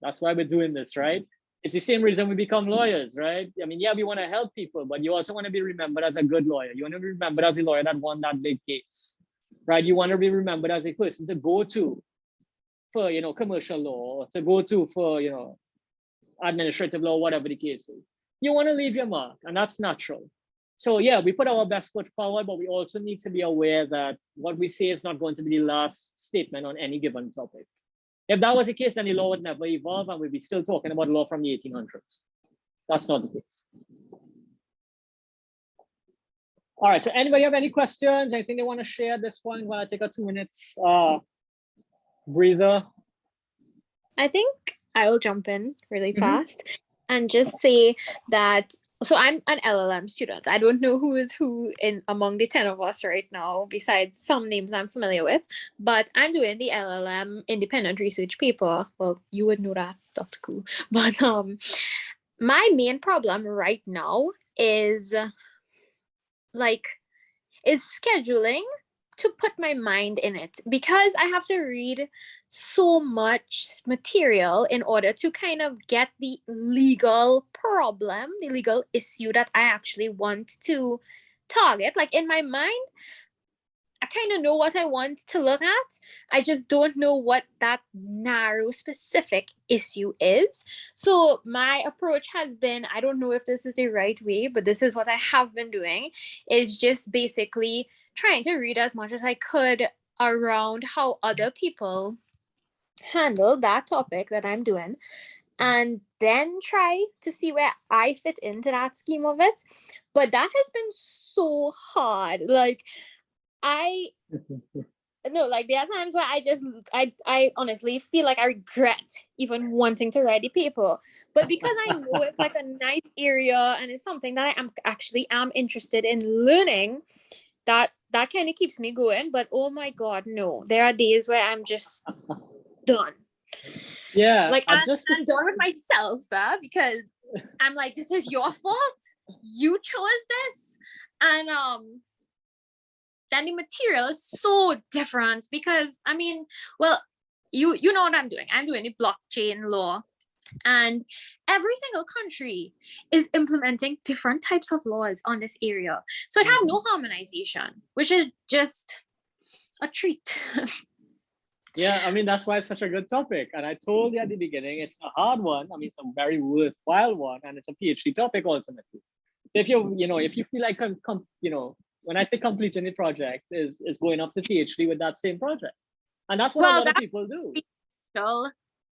that's why we're doing this, right? It's the same reason we become lawyers, right? I mean, yeah, we want to help people, but you also want to be remembered as a good lawyer. You want to be remembered as a lawyer that won that big case, right? You want to be remembered as a person to go to for, commercial law, to go to for, administrative law, whatever the case is. You want to leave your mark, and that's natural. So yeah, we put our best foot forward, but we also need to be aware that what we say is not going to be the last statement on any given topic. If that was the case, then the law would never evolve and we'd be still talking about law from the 1800s. That's not the case. All right, so anybody have any questions? Anything they want to share at this point while I take a 2 minutes breather? I think I'll jump in really fast and just say that, so I'm an LLM student. I don't know who is who in among the 10 of us right now, besides some names I'm familiar with, but I'm doing the LLM independent research paper. Well, you would know that, Dr. Koo. But my main problem right now is scheduling to put my mind in it, because I have to read so much material in order to kind of get the legal problem, the legal issue that I actually want to target. Like in my mind, I kind of know what I want to look at. I just don't know what that narrow specific issue is. So my approach has been, I don't know if this is the right way, but this is what I have been doing, is just basically trying to read as much as I could around how other people handle that topic that I'm doing, and then try to see where I fit into that scheme of it. But that has been so hard. There are times where I honestly feel like I regret even wanting to write the paper, but because I know it's like a nice area and it's something that I am interested in learning, that kind of keeps me going. But oh my God, no, there are days where I'm just done. Yeah, I'm done with myself, because I'm like, this is your fault. You chose this, and then the material is so different, because I mean, well, you know what I'm doing. I'm doing the blockchain law, and every single country is implementing different types of laws on this area. So it have no harmonization, which is just a treat. Yeah, I mean, that's why it's such a good topic. And I told you at the beginning, it's a hard one. I mean, it's a very worthwhile one, and it's a PhD topic ultimately. So if if you feel like, when I say completing the project is going up to PhD with that same project. And that's what a lot of people do.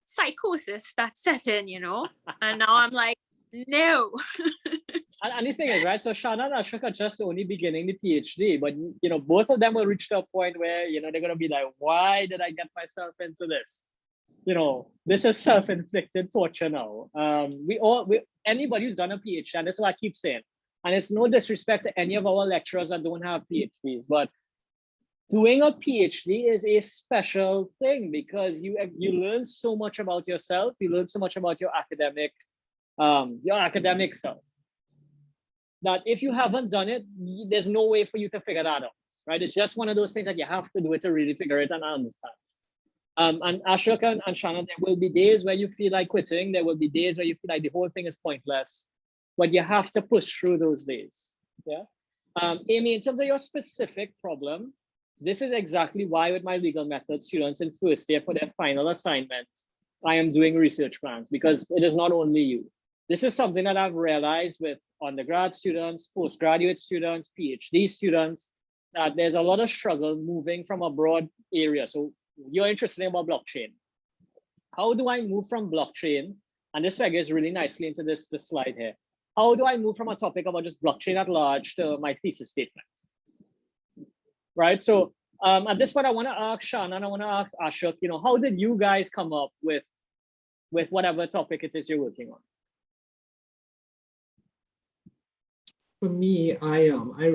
Psychosis that's set in, and now I'm like, no. And the thing is, right, so Shana and Ashok are just only beginning the PhD, but both of them will reach to a point where they're going to be like, why did I get myself into this? This is self-inflicted torture now. Anybody who's done a PhD, and this is what I keep saying, and it's no disrespect to any of our lecturers that don't have PhDs, but doing a PhD is a special thing, because you learn so much about yourself. You learn so much about your academic stuff, that if you haven't done it, there's no way for you to figure that out, right? It's just one of those things that you have to do it to really figure it and understand. And Ashok and Shana, there will be days where you feel like quitting. There will be days where you feel like the whole thing is pointless, but you have to push through those days. Yeah. Amy, in terms of your specific problem, this is exactly why with my legal method students in first year for their final assignment, I am doing research plans, because it is not only you. This is something that I've realized with undergrad students, postgraduate students, PhD students, that there's a lot of struggle moving from a broad area. So you're interested about blockchain. How do I move from blockchain? And this segues really nicely into this slide here. How do I move from a topic about just blockchain at large to my thesis statement? Right. So at this point, I want to ask Shana and I want to ask Ashok, how did you guys come up with whatever topic it is you're working on? For me, I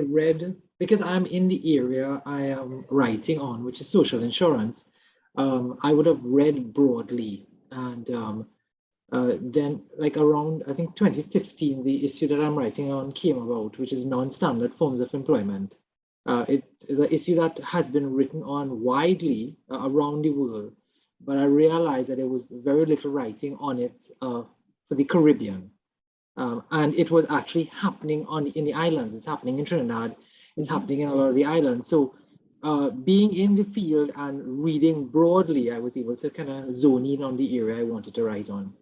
read, because I'm in the area I am writing on, which is social insurance. I would have read broadly, and then like around I think 2015, the issue that I'm writing on came about, which is non-standard forms of employment. It is an issue that has been written on widely around the world, but I realized that there was very little writing on it for the Caribbean. And it was actually happening in the islands. It's happening in Trinidad. It's happening in a lot of the islands. So being in the field and reading broadly, I was able to kind of zone in on the area I wanted to write on.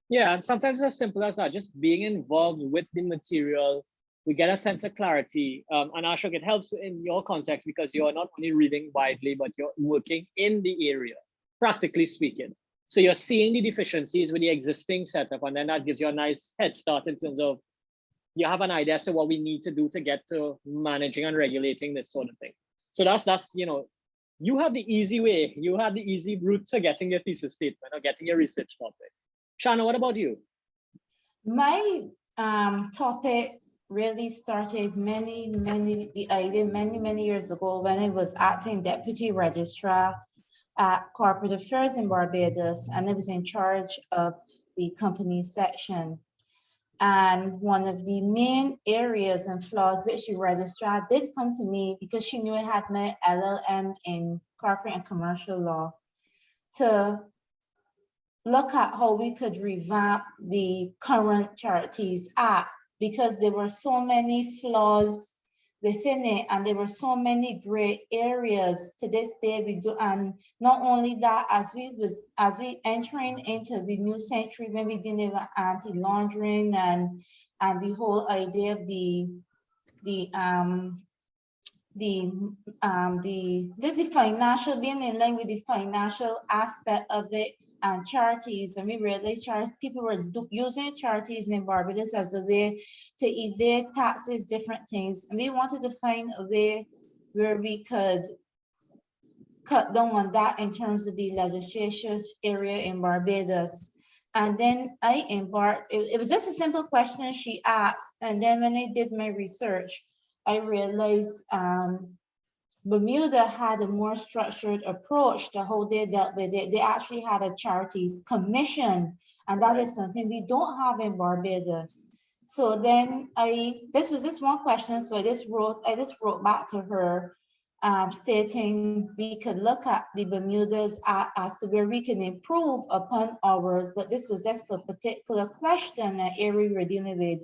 Yeah, and sometimes as simple as that, just being involved with the material, we get a sense of clarity. And Ashok, it helps in your context because you're not only reading widely, but you're working in the area, practically speaking. So you're seeing the deficiencies with the existing setup, and then that gives you a nice head start in terms of you have an idea as to what we need to do to get to managing and regulating this sort of thing. So that's you have the easy way, you have the easy route to getting your thesis statement or getting your research topic. Shana, what about you? My topic really started many years ago when I was acting deputy registrar at Corporate Affairs in Barbados, and I was in charge of the company section. And one of the main areas and flaws which the registrar did come to me because she knew I had my LLM in corporate and commercial law to look at how we could revamp the current Charities Act because there were so many flaws within it and there were so many gray areas to this day we do. And not only that, as we entering into the new century when we didn't have anti-laundering and the whole idea of there's the financial, being in line with the financial aspect of it and charities, and we realized people were using charities in Barbados as a way to evade taxes, different things, and we wanted to find a way where we could cut down on that in terms of the legislation area in Barbados. And then I embarked, it was just a simple question she asked, and then when I did my research, I realized Bermuda had a more structured approach to how they dealt with it. They actually had a charities commission, and that is something we don't have in Barbados. So then this was this one question, so I just wrote back to her stating we could look at the Bermudas as to where we can improve upon ours, but this was just a particular question that area we're dealing with.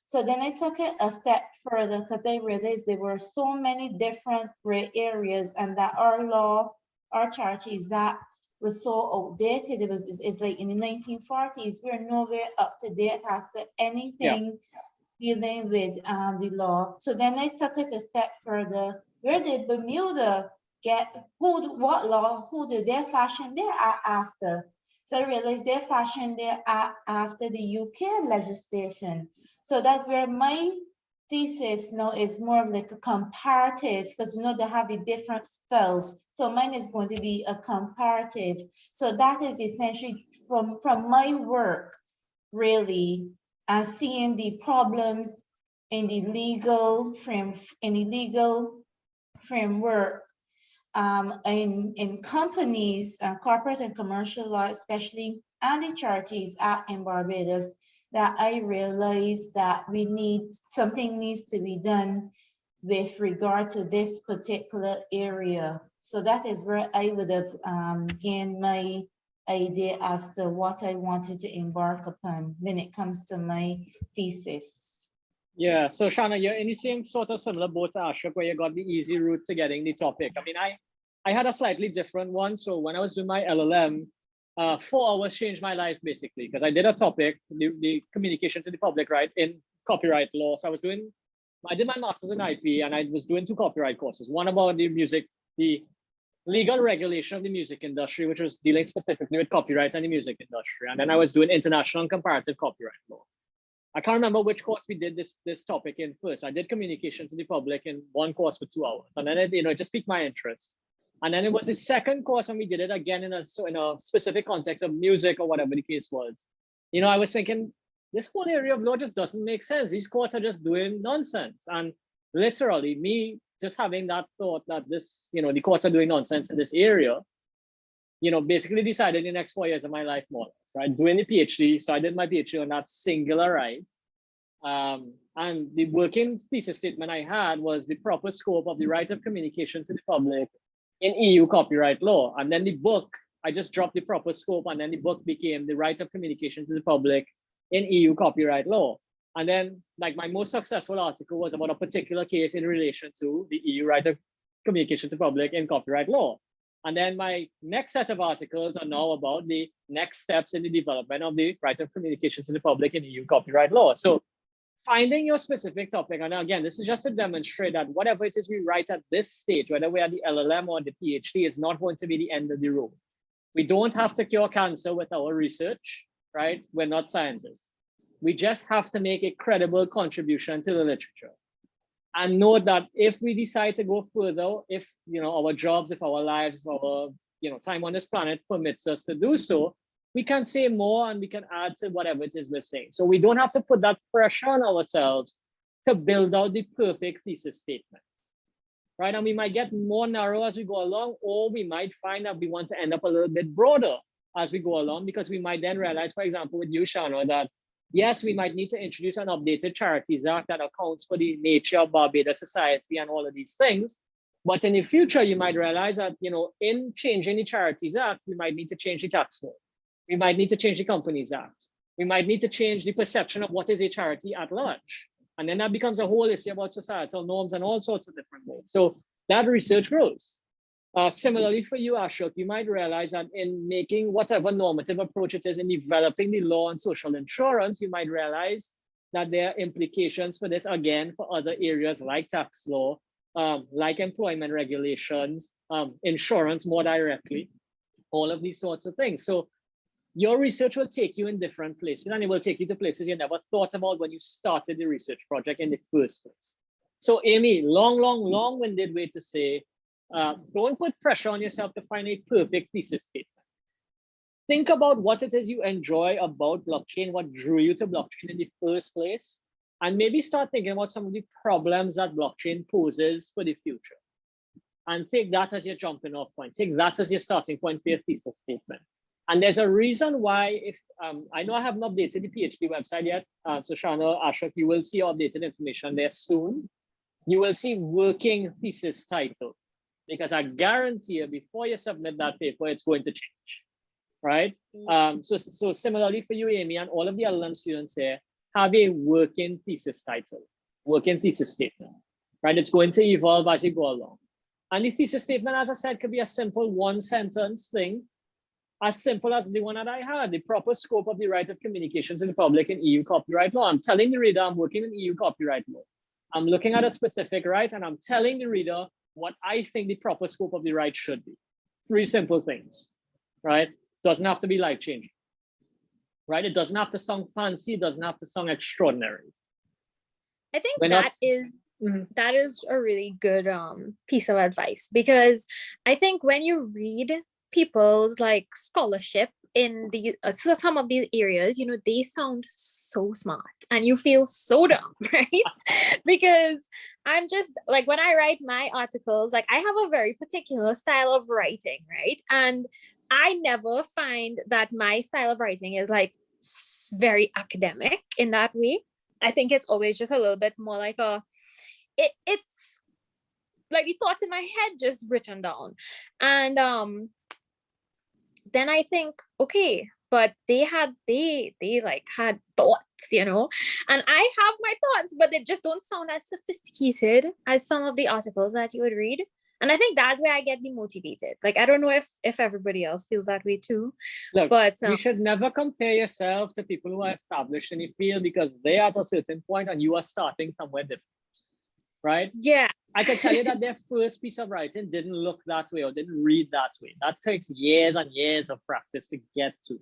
So then I took it a step further because I realized there were so many different gray areas and that our law, our Charities Act was so outdated. It's like in the 1940s, we're nowhere up to date as to anything dealing with the law. So then I took it a step further. Where did Bermuda get, what law, who did they fashion their act after? So I realized they fashioned their act after the UK legislation. So that's where my thesis now is more like a comparative, because you know they have the different styles. So mine is going to be a comparative. So that is essentially from my work, really, and seeing the problems in the legal framework in companies, corporate and commercial law, especially, and the Charities Act in Barbados, that I realized that something needs to be done with regard to this particular area. So that is where I would have gained my idea as to what I wanted to embark upon when it comes to my thesis. Yeah, so Shana, you're in the same sort of similar boat to Ashok, where you got the easy route to getting the topic. I mean, I had a slightly different one. So when I was doing my LLM, 4 hours changed my life basically, because I did a topic, the communication to the public, right, in copyright law. So I did my master's in IP and I was doing 2 copyright courses. One about the legal regulation of the music industry, which was dealing specifically with copyright and the music industry. And then I was doing international and comparative copyright law. I can't remember which course we did this topic in first. I did communication to the public in one course for 2 hours. And then it just piqued my interest. And then it was the second course when we did it again in a specific context of music or whatever the case was. I was thinking, this whole area of law just doesn't make sense. These courts are just doing nonsense. And literally me just having that thought that this, the courts are doing nonsense in this area, basically decided the next 4 years of my life more or less, right? Doing the PhD, so I did my PhD on that singular right. And the working thesis statement I had was the proper scope of the right of communication to the public in EU copyright law. And then the book, I just dropped the proper scope, and then the book became the right of communication to the public in EU copyright law. And then like my most successful article was about a particular case in relation to the EU right of communication to the public in copyright law. And then my next set of articles are now about the next steps in the development of the right of communication to the public in EU copyright law. So finding your specific topic, and again, this is just to demonstrate that whatever it is we write at this stage, whether we're at the LLM or the PhD, is not going to be the end of the road. We don't have to cure cancer with our research, right? We're not scientists. We just have to make a credible contribution to the literature. And know that if we decide to go further, if our jobs, if our lives, if our time on this planet permits us to do so, we can say more and we can add to whatever it is we're saying. So we don't have to put that pressure on ourselves to build out the perfect thesis statement, right? And we might get more narrow as we go along, or we might find that we want to end up a little bit broader as we go along, because we might then realize, for example, with you, Shana, that yes, we might need to introduce an updated Charities Act that accounts for the nature of Barbados society and all of these things. But in the future, you might realize that, in changing the Charities Act, we might need to change the tax law. We might need to change the Companies Act. We might need to change the perception of what is a charity at large. And then that becomes a whole issue about societal norms and all sorts of different ways. So that research grows. Similarly for you, Ashok, you might realize that in making whatever normative approach it is in developing the law on social insurance, you might realize that there are implications for this, again, for other areas like tax law, like employment regulations, insurance more directly, all of these sorts of things. So your research will take you in different places, and it will take you to places you never thought about when you started the research project in the first place. So Amy, long-winded way to say, don't put pressure on yourself to find a perfect thesis statement. Think about what it is you enjoy about blockchain, what drew you to blockchain in the first place, and maybe start thinking about some of the problems that blockchain poses for the future. And take that as your jumping off point. Take that as your starting point for your thesis statement. And there's a reason why, if I know I haven't updated the PhD website yet, so Shana, Ashok, you will see updated information there soon. You will see working thesis title, because I guarantee you before you submit that paper, it's going to change, right? So similarly for you, Amy, and all of the LLM students here, have a working thesis title, working thesis statement, right? It's going to evolve as you go along. And the thesis statement, as I said, could be a simple one-sentence thing, as simple as the one that I had, the proper scope of the right of communication to the public in EU copyright law. I'm telling the reader I'm working in EU copyright law. I'm looking at a specific right, and I'm telling the reader what I think the proper scope of the right should be. 3 simple things, right? Doesn't have to be life-changing, right? It doesn't have to sound fancy. It doesn't have to sound extraordinary. I think that is a really good piece of advice, because I think when you read people's like scholarship in the some of these areas, they sound so smart and you feel so dumb, right? Because I'm just like, when I write my articles, like I have a very particular style of writing, right? And I never find that my style of writing is like very academic in that way. I think it's always just a little bit more like it's like the thoughts in my head just written down. And then I think, okay, but they like had thoughts, and I have my thoughts, but they just don't sound as sophisticated as some of the articles that you would read. And I think that's where I get demotivated. Like, I don't know if everybody else feels that way too. Look, but you should never compare yourself to people who are established in the field, because they're at a certain point and you are starting somewhere different, right? Yeah. I can tell you that their first piece of writing didn't look that way or didn't read that way. That takes years and years of practice to get to.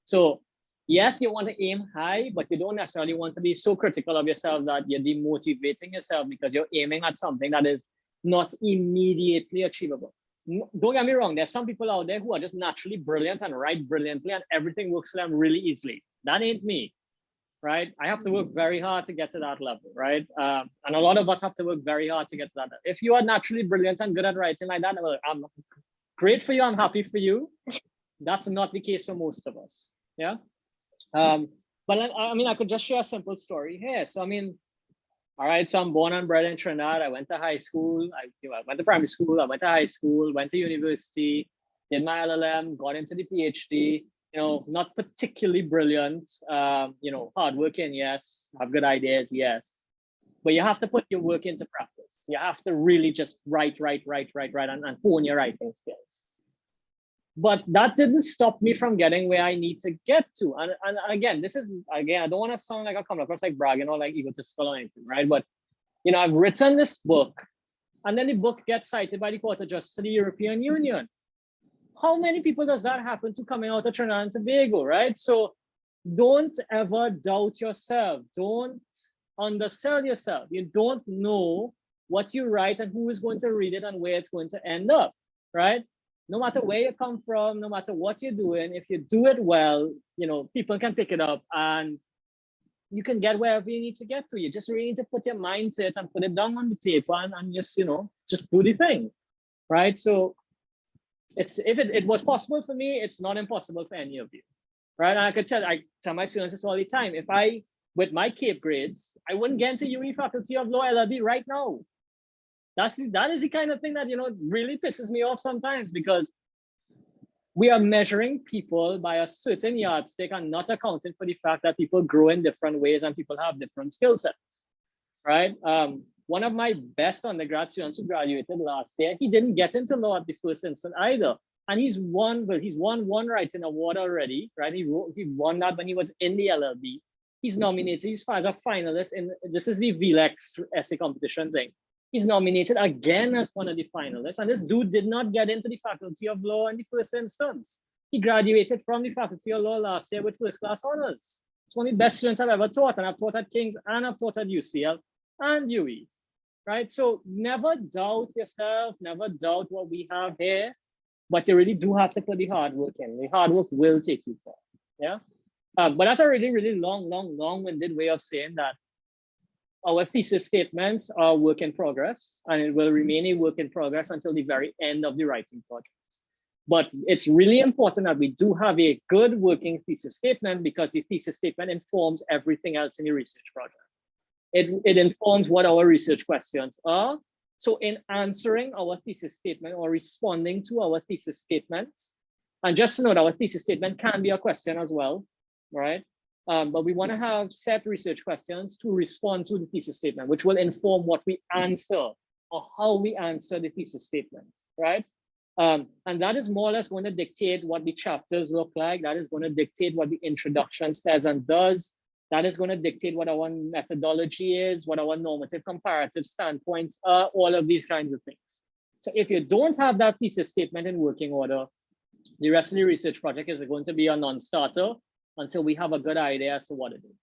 So yes, you want to aim high, but you don't necessarily want to be so critical of yourself that you're demotivating yourself because you're aiming at something that is not immediately achievable. Don't get me wrong, there's some people out there who are just naturally brilliant and write brilliantly and everything works for them really easily. That ain't me. right? I have to work very hard to get to that level, right? And a lot of us have to work very hard to get to that level. If you are naturally brilliant and good at writing like that, well, I'm great for you, I'm happy for you. That's not the case for most of us, yeah? But I mean, I could just share a simple story here. So, I mean, all right, so I'm born and bred in Trinidad. I went to high school. I went to primary school. I went to high school, went to university, did my LLM, got into the PhD. You know, not particularly brilliant. You know, hardworking, yes. Have good ideas, yes. But you have to put your work into practice. You have to really just write, and hone your writing skills. But that didn't stop me from getting where I need to get to. And again, I don't want to sound like I come across like bragging or like egotistical or anything, right? But, you know, I've written this book, and then the book gets cited by the Court of Justice of the European Union. How many people does that happen to coming out of Trinidad and Tobago, right? So don't ever doubt yourself. Don't undersell yourself. You don't know what you write and who is going to read it and where it's going to end up, right? No matter where you come from, no matter what you're doing, if you do it well, you know, people can pick it up and you can get wherever you need to get to. You just really need to put your mind to it and put it down on the paper and just, you know, just do the thing, right? So if it was possible for me, it's not impossible for any of you, right? And I tell my students this all the time. If with my CAPE grades, I wouldn't get into UE Faculty of Law LLB right now. That is the kind of thing that, you know, really pisses me off sometimes, because we are measuring people by a certain yardstick and not accounting for the fact that people grow in different ways and people have different skill sets, right? One of my best undergrad students who graduated last year, he didn't get into law at the first instance either. And he's won one writing award already, right? He won that when he was in the LLB. He's nominated, he's as a finalist in, this is the VLEX essay competition thing. He's nominated again as one of the finalists. And this dude did not get into the Faculty of Law in the first instance. He graduated from the Faculty of Law last year with first class honors. It's one of the best students I've ever taught. And I've taught at King's and I've taught at UCL and UE, right? So never doubt yourself, never doubt what we have here, but you really do have to put the hard work in. The hard work will take you far, yeah? But that's a really, really long-winded way of saying that our thesis statements are a work in progress, and it will remain a work in progress until the very end of the writing project. But it's really important that we do have a good working thesis statement, because the thesis statement informs everything else in the research project. It informs what our research questions are. So in answering our thesis statement or responding to our thesis statements, and just to note, our thesis statement can be a question as well, right? But we want to have set research questions to respond to the thesis statement, which will inform what we answer or how we answer the thesis statement, right? And that is more or less going to dictate what the chapters look like. That is going to dictate what the introduction says and does. That is going to dictate what our methodology is, what our normative comparative standpoints are, all of these kinds of things. So if you don't have that thesis statement in working order, the rest of the research project is going to be a non-starter until we have a good idea as to what it is.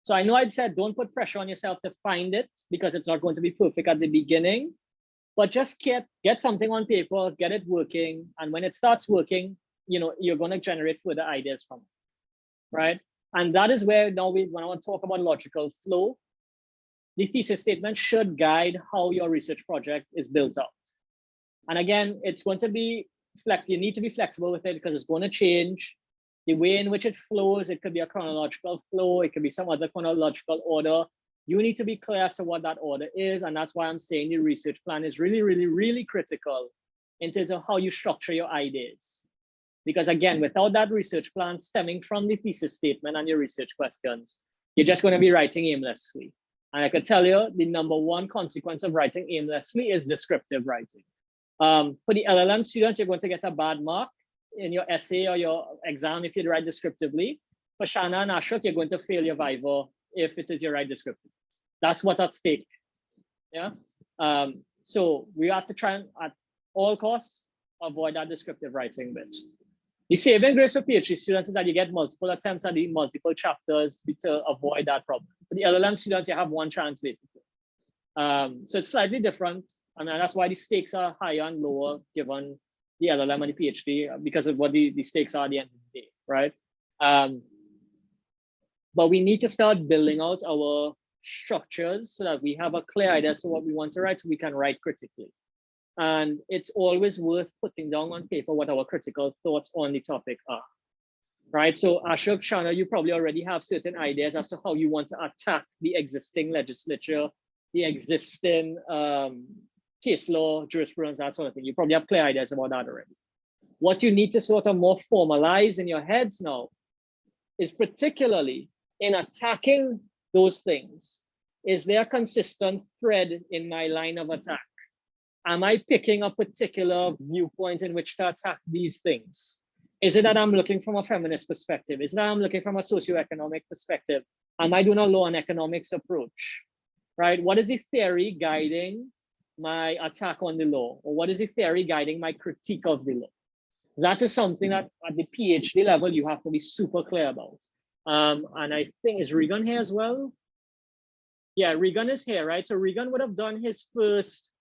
So I know I'd said don't put pressure on yourself to find it, because it's not going to be perfect at the beginning, but just get something on paper, get it working. And when it starts working, you know, you're going to generate further ideas from it, right? And that is where now when I want to talk about logical flow, the thesis statement should guide how your research project is built up. And again, it's going to be, you need to be flexible with it, because it's going to change. The way in which it flows, it could be a chronological flow, it could be some other chronological order. You need to be clear as to what that order is. And that's why I'm saying the research plan is really, really, really critical in terms of how you structure your ideas. Because again, without that research plan stemming from the thesis statement and your research questions, you're just going to be writing aimlessly. And I could tell you the #1 consequence of writing aimlessly is descriptive writing. For the LLM students, you're going to get a bad mark in your essay or your exam if you write descriptively. For Shana and Ashok, you're going to fail your Viva if it is you write descriptive. That's what's at stake. Yeah. So we have to try and at all costs avoid that descriptive writing bit. The saving grace for PhD students is that you get multiple attempts at the multiple chapters to avoid that problem. For the LLM students, you have one chance basically. So it's slightly different. And that's why the stakes are higher and lower given the LLM and the PhD, because of what the stakes are at the end of the day, right? but we need to start building out our structures so that we have a clear idea as to what we want to write so we can write critically. And it's always worth putting down on paper what our critical thoughts on the topic are, right? So Ashok, Shana, you probably already have certain ideas as to how you want to attack the existing legislature, the existing case law, jurisprudence, that sort of thing. You probably have clear ideas about that already. What you need to sort of more formalize in your heads now is particularly in attacking those things. Is there a consistent thread in my line of attack? Am I picking a particular viewpoint in which to attack these things? Is it that I'm looking from a feminist perspective? Is it that I'm looking from a socioeconomic perspective? Am I doing a law and economics approach, right? What is the theory guiding my attack on the law? Or what is the theory guiding my critique of the law? That is something that at the PhD level, you have to be super clear about. And I think, is Regan here as well? Yeah, Regan is here, right? So Regan would have done his first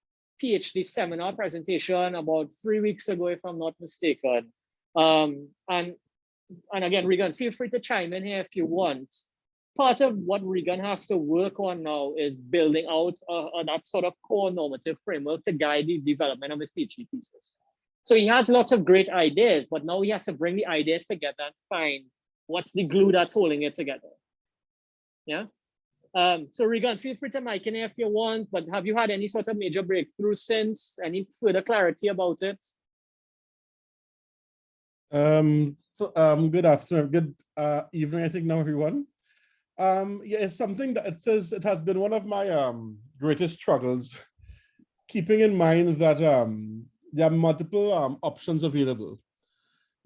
PhD seminar presentation about 3 weeks ago, if I'm not mistaken. And again, Regan, feel free to chime in here if you want. Part of what Regan has to work on now is building out that sort of core normative framework to guide the development of his PhD thesis. So he has lots of great ideas, but now he has to bring the ideas together and find what's the glue that's holding it together. Yeah. So Regan, feel free to mic in here if you want, but have you had any sort of major breakthrough since? Any further clarity about it? Good afternoon, good evening, I think now, everyone. Yeah, it's something that it has been one of my greatest struggles, keeping in mind that there are multiple options available.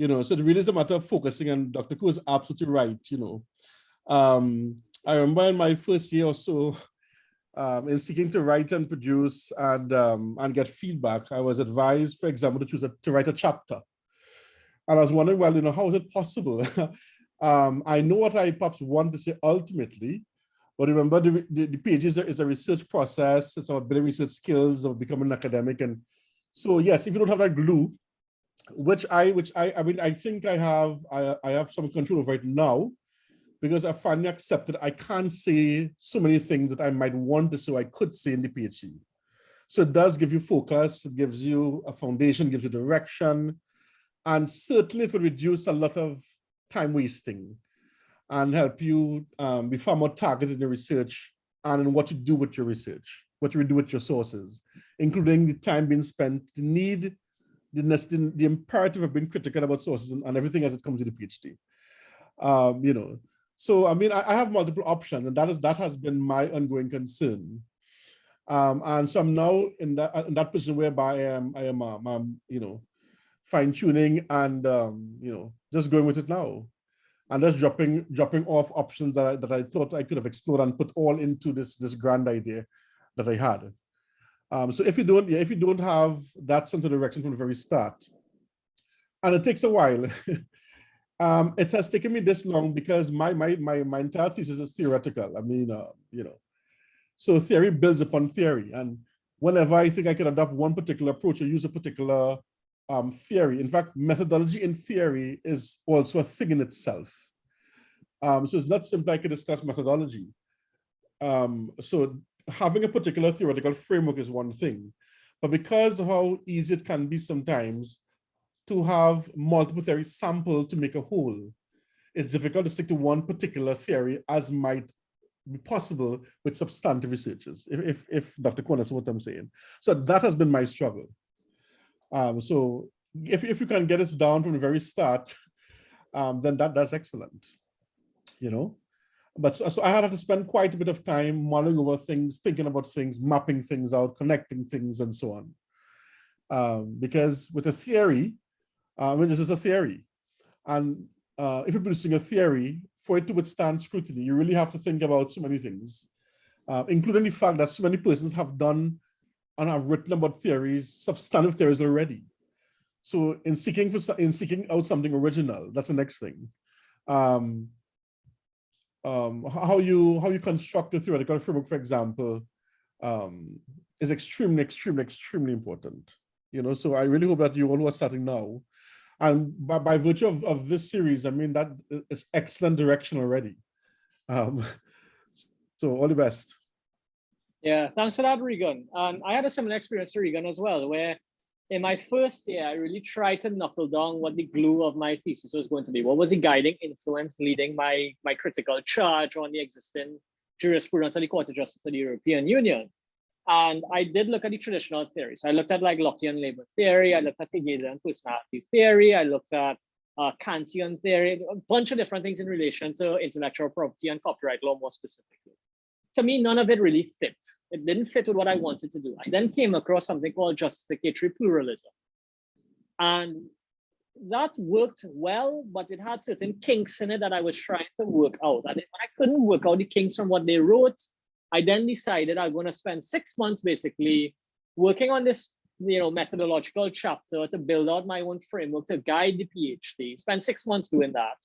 So it really is a matter of focusing, and Dr. Koo is absolutely right. I remember in my first year or so, in seeking to write and produce and get feedback, I was advised, for example, to write a chapter. And I was wondering, well, how is it possible? I know what I perhaps want to say ultimately, but remember the PhD is a research process. It's about building research skills, of becoming an academic. And so, yes, if you don't have that glue, which I think I have some control over right now, because I finally accepted I can't say so many things that I might want to say, I could say in the PhD. So it does give you focus, it gives you a foundation, gives you direction, and certainly it will reduce a lot of time wasting and help you be far more targeted in your research and in what you do with your research, what you do with your sources, including the time being spent, the need, the imperative of being critical about sources and everything as it comes to the PhD. So I mean, I have multiple options, and that has been my ongoing concern. And so I'm now in that position whereby I am fine tuning and just going with it now, and just dropping off options that I thought I could have explored and put all into this grand idea that I had. So if you don't have that sense of direction from the very start, and it takes a while. It has taken me this long because my entire thesis is theoretical. I mean, so theory builds upon theory. And whenever I think I can adopt one particular approach or use a particular theory, in fact, methodology in theory is also a thing in itself. So it's not simply I can discuss methodology. So having a particular theoretical framework is one thing, but because of how easy it can be sometimes to have multiple theories sampled to make a whole, it's difficult to stick to one particular theory as might be possible with substantive researchers, if Dr. Koo knows what I'm saying. So that has been my struggle. So if you can get us down from the very start, then that's excellent, But so I had to spend quite a bit of time mulling over things, thinking about things, mapping things out, connecting things, and so on. Because with a theory, this is a theory. And if you're producing a theory, for it to withstand scrutiny, you really have to think about so many things, including the fact that so many persons have done and have written about theories, substantive theories already. So in seeking out something original, that's the next thing. How you construct a theoretical framework, for example, is extremely, extremely, extremely important. So I really hope that you all who are starting now, and by virtue of this series, I mean that it's excellent direction already. Um, so all the best. Yeah, thanks for that, Regan. I had a similar experience to Regan as well, where in my first year, I really tried to knuckle down what the glue of my thesis was going to be. What was the guiding influence leading my critical charge on the existing jurisprudence of the Court of Justice of the European Union? And I did look at the traditional theories. I looked at like Lockean labor theory. I looked at Hegelian personality theory. I looked at Kantian theory, a bunch of different things in relation to intellectual property and copyright law more specifically. To me, none of it really fit. It didn't fit with what I wanted to do. I then came across something called justificatory pluralism. And that worked well, but it had certain kinks in it that I was trying to work out. And when I couldn't work out the kinks from what they wrote, I then decided I'm going to spend 6 months basically working on this, methodological chapter to build out my own framework to guide the PhD. Spend 6 months doing that.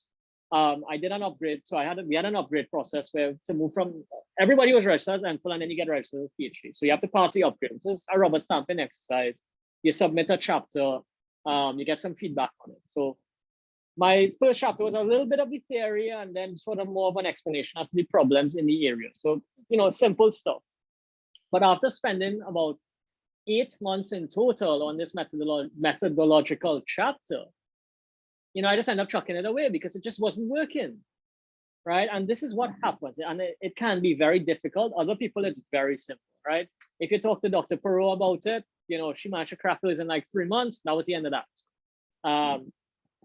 I did an upgrade, so we had an upgrade process where to move from everybody was registered as MPhil and then you get registered as PhD. So you have to pass the upgrade. So it's a rubber stamping exercise. You submit a chapter, you get some feedback on it. So my first chapter was a little bit of the theory and then sort of more of an explanation as to the problems in the area. So, simple stuff. But after spending about 8 months in total on this methodological chapter, I just ended up chucking it away because it just wasn't working, right? And this is what happens. And it can be very difficult. Other people, it's very simple, right? If you talk to Dr. Perot about it, she managed to crack those in like 3 months. That was the end of that.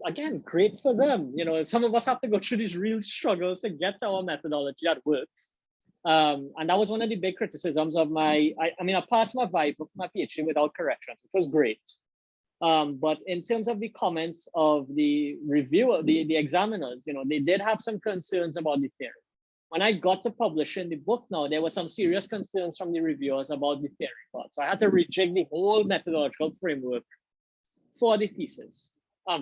Again, great for them. Some of us have to go through these real struggles to get to our methodology that works. And that was one of the big criticisms of I passed my Viva for my PhD without corrections, which was great. But in terms of the comments of the reviewer, the examiners, they did have some concerns about the theory. When I got to publishing the book now, there were some serious concerns from the reviewers about the theory part. So I had to rejig the whole methodological framework for the thesis,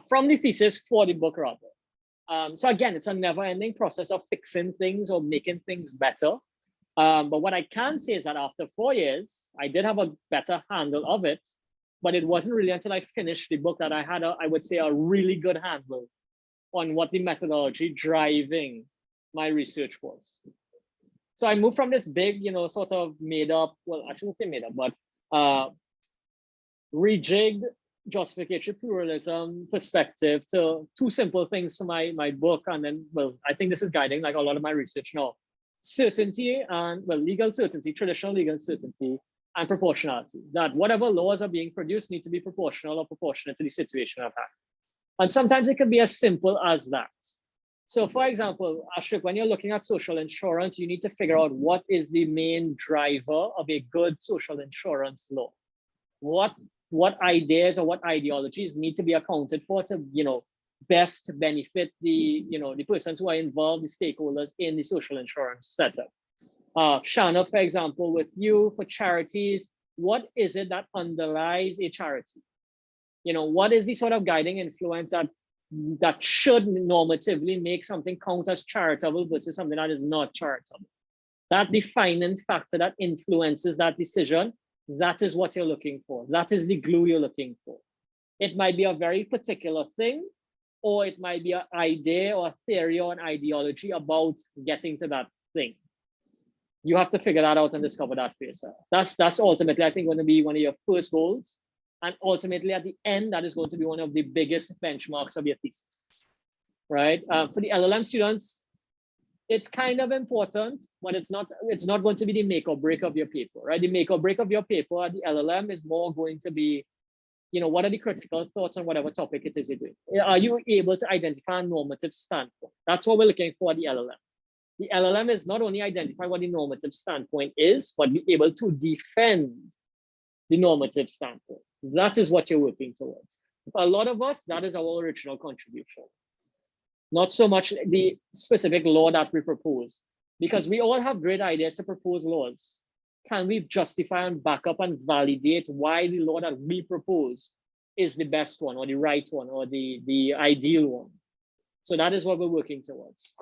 from the thesis for the book rather. So again, it's a never-ending process of fixing things or making things better. But what I can say is that after 4 years, I did have a better handle of it. But it wasn't really until I finished the book that I had, I would say, a really good handle on what the methodology driving my research was. So I moved from this big, sort of made up, well, I shouldn't say made up, but rejigged justificatory pluralism perspective to 2 simple things for my book. And then, well, I think this is guiding like a lot of my research now. Certainty and, well, legal certainty, traditional legal certainty, and proportionality, that whatever laws are being produced need to be proportional or proportionate to the situation at hand. And sometimes it can be as simple as that. So for example, Ashok, when you're looking at social insurance, you need to figure out what is the main driver of a good social insurance law. What ideas or what ideologies need to be accounted for to, best benefit the persons who are involved, the stakeholders in the social insurance setup. Shana, for example, with you for charities, what is it that underlies a charity? What is the sort of guiding influence that should normatively make something count as charitable versus something that is not charitable? That defining factor that influences that decision, that is what you're looking for. That is the glue you're looking for. It might be a very particular thing, or it might be an idea or a theory or an ideology about getting to that thing. You have to figure that out and discover that for yourself. That's ultimately, I think, going to be one of your first goals. And ultimately, at the end, that is going to be one of the biggest benchmarks of your thesis, right? For the LLM students, it's kind of important, but it's not going to be the make or break of your paper, right? The make or break of your paper at the LLM is more going to be, what are the critical thoughts on whatever topic it is you're doing? Are you able to identify a normative standpoint? That's what we're looking for at the LLM. The LLM is not only identify what the normative standpoint is, but be able to defend the normative standpoint. That is what you're working towards. For a lot of us, that is our original contribution. Not so much the specific law that we propose, because we all have great ideas to propose laws. Can we justify and back up and validate why the law that we propose is the best one or the right one or the ideal one? So that is what we're working towards.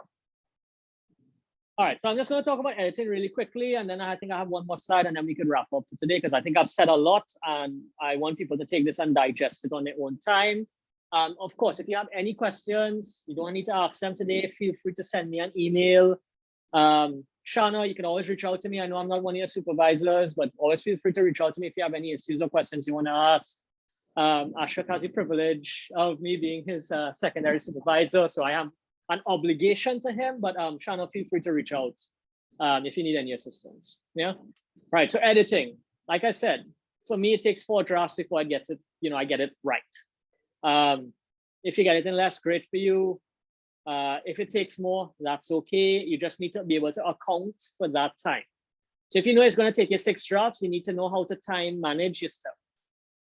All right, so I'm just going to talk about editing really quickly, and then I think I have one more slide, and then we could wrap up for today, because I think I've said a lot, and I want people to take this and digest it on their own time. Of course, if you have any questions, you don't need to ask them today. Feel free to send me an email. Shana, you can always reach out to me. I know I'm not one of your supervisors, but always feel free to reach out to me if you have any issues or questions you want to ask. Ashok has the privilege of me being his secondary supervisor, so I have an obligation to him, but Shana, feel free to reach out if you need any assistance. Yeah, right. So editing, like I said, for me, it takes 4 drafts before I get it, I get it right. If you get it in less, great for you. If it takes more, that's okay. You just need to be able to account for that time. So if you know it's going to take you 6 drafts, you need to know how to time manage your stuff.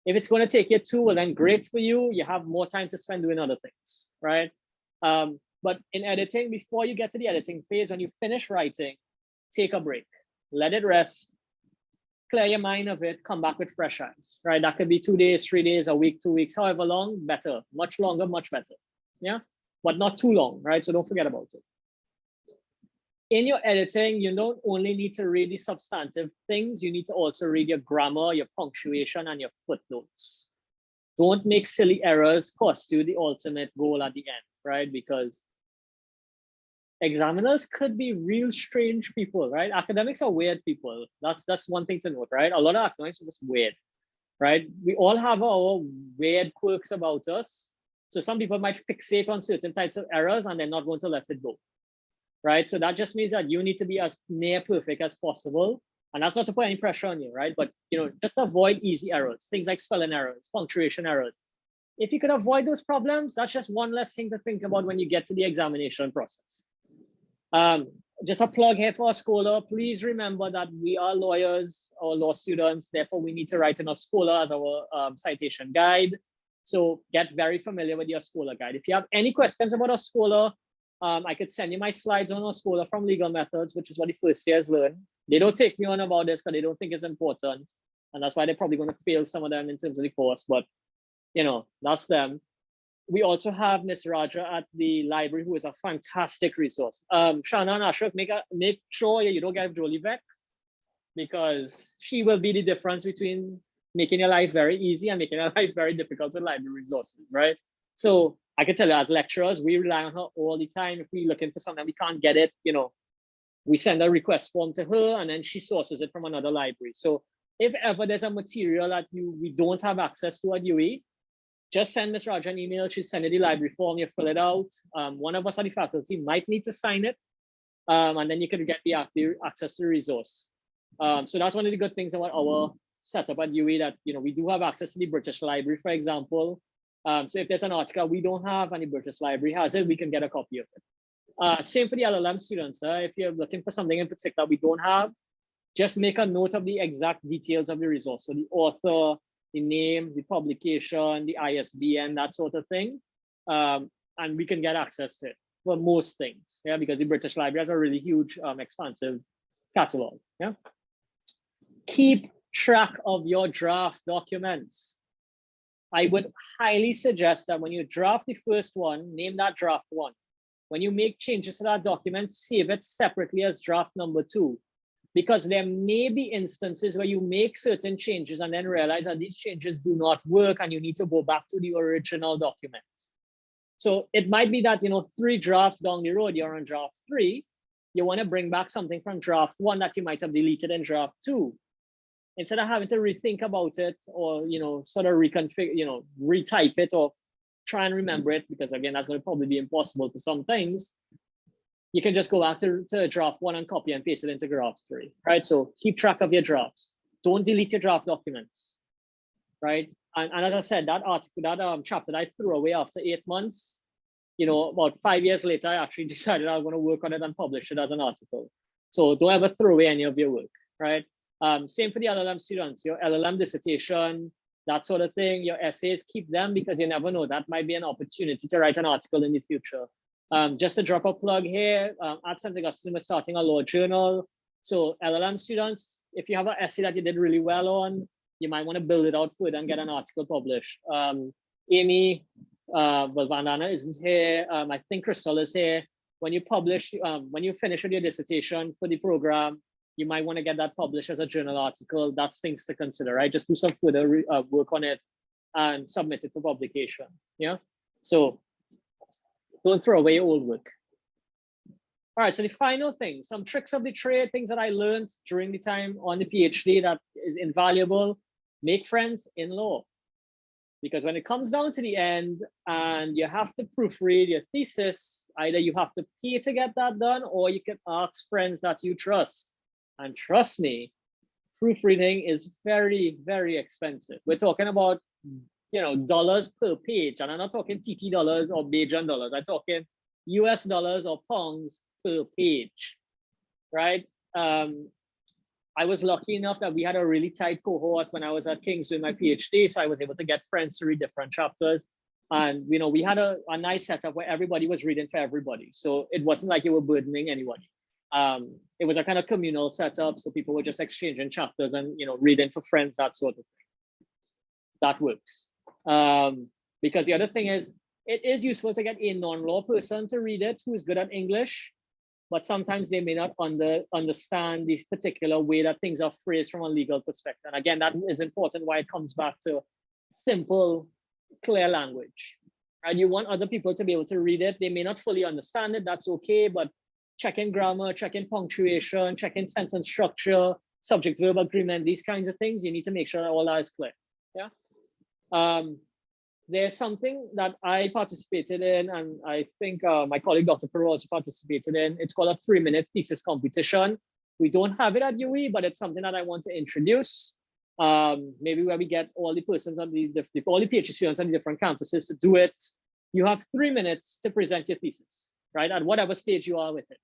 If it's going to take you 2, well, then great for you. You have more time to spend doing other things, right? But in editing, before you get to the editing phase, when you finish writing, take a break, let it rest, clear your mind of it, come back with fresh eyes, right? That could be 2 days, 3 days, a week, 2 weeks, however long, better, much longer, much better. Yeah, but not too long, right? So don't forget about it. In your editing, you don't only need to read the substantive things, you need to also read your grammar, your punctuation, and your footnotes. Don't make silly errors cost you the ultimate goal at the end, right? Because examiners could be real strange people, right? Academics are weird people. That's one thing to note, right? A lot of academics are just weird, right? We all have our weird quirks about us. So some people might fixate on certain types of errors and they're not going to let it go, right? So that just means that you need to be as near perfect as possible. And that's not to put any pressure on you, right? But just avoid easy errors, things like spelling errors, punctuation errors. If you could avoid those problems, that's just one less thing to think about when you get to the examination process. Just a plug here for a scholar. Please remember that we are lawyers or law students. Therefore, we need to write in a scholar as our citation guide. So get very familiar with your scholar guide. If you have any questions about a scholar, I could send you my slides on a scholar from Legal Methods, which is what the first years learn. They don't take me on about this because they don't think it's important. And that's why they're probably going to fail some of them in terms of the course. But, that's them. We also have Miss Raja at the library, who is a fantastic resource. Shana and Ashok, make sure you don't get Jolie vexed, because she will be the difference between making your life very easy and making your life very difficult with library resources, right? So I can tell you, as lecturers, we rely on her all the time. If we're looking for something, we can't get it, we send a request form to her and then she sources it from another library. So if ever there's a material that we don't have access to at UE, just send Ms. Raja an email. She'll send you the library form, you fill it out. One of us on the faculty might need to sign it. And then you can get the access to the resource. So that's one of the good things about our setup at UE, that we do have access to the British Library, for example. So if there's an article we don't have and the British Library has it, we can get a copy of it. Same for the LLM students. If you're looking for something in particular we don't have, just make a note of the exact details of the resource. So the author, the name, the publication, the ISBN, that sort of thing. And we can get access to it for most things, yeah, because the British Library has a really huge, expansive catalog, yeah. Keep track of your draft documents. I would highly suggest that when you draft the first one, name that draft 1. When you make changes to that document, save it separately as draft number 2. Because there may be instances where you make certain changes and then realize that these changes do not work and you need to go back to the original document. So it might be that, 3 drafts down the road, you're on draft 3. You want to bring back something from draft 1 that you might have deleted in draft 2. Instead of having to rethink about it or, sort of reconfigure, retype it or try and remember it, because again, that's going to probably be impossible for some things. You can just go back to draft 1 and copy and paste it into draft 3, right? So keep track of your drafts. Don't delete your draft documents, right? And as I said, that article, that chapter that I threw away after 8 months, about 5 years later, I actually decided I was going to work on it and publish it as an article. So don't ever throw away any of your work, right? Same for the LLM students, your LLM dissertation, that sort of thing, your essays, keep them, because you never know, that might be an opportunity to write an article in the future. Just to drop a plug here, at St. Augustine, we're starting a law journal. So LLM students, if you have an essay that you did really well on, you might want to build it out further and get an article published. Amy, Vandana isn't here. I think Crystal is here. When you publish, when you finish with your dissertation for the program, you might want to get that published as a journal article. That's things to consider, right? Just do some further work on it and submit it for publication, yeah? So don't throw away your old work. All right, so the final thing, some tricks of the trade, things that I learned during the time on the PhD that is invaluable. Make friends in law. Because when it comes down to the end and you have to proofread your thesis, either you have to pay to get that done or you can ask friends that you trust. And trust me, proofreading is very, very expensive. We're talking about, dollars per page. And I'm not talking TT dollars or Bajan dollars. I'm talking US dollars or pounds per page, right? I was lucky enough that we had a really tight cohort when I was at King's doing my PhD. So I was able to get friends to read different chapters. And, we had a nice setup where everybody was reading for everybody. So it wasn't like you were burdening anybody. It was a kind of communal setup. So people were just exchanging chapters and, reading for friends, that sort of thing. That works. Because the other thing is, it is useful to get a non-law person to read it who is good at English, but sometimes they may not understand the particular way that things are phrased from a legal perspective. And again, that is important why it comes back to simple, clear language. And you want other people to be able to read it. They may not fully understand it, that's okay, but checking grammar, checking punctuation, checking sentence structure, subject-verb agreement, these kinds of things, you need to make sure that all that is clear, yeah? There's something that I participated in, and I think my colleague Dr. Koo also participated in. It's called a 3-minute thesis competition. We don't have it at UE, but it's something that I want to introduce. Maybe where we get all the persons on all the PhD students on the different campuses to do it. You have 3 minutes to present your thesis, right? At whatever stage you are with it.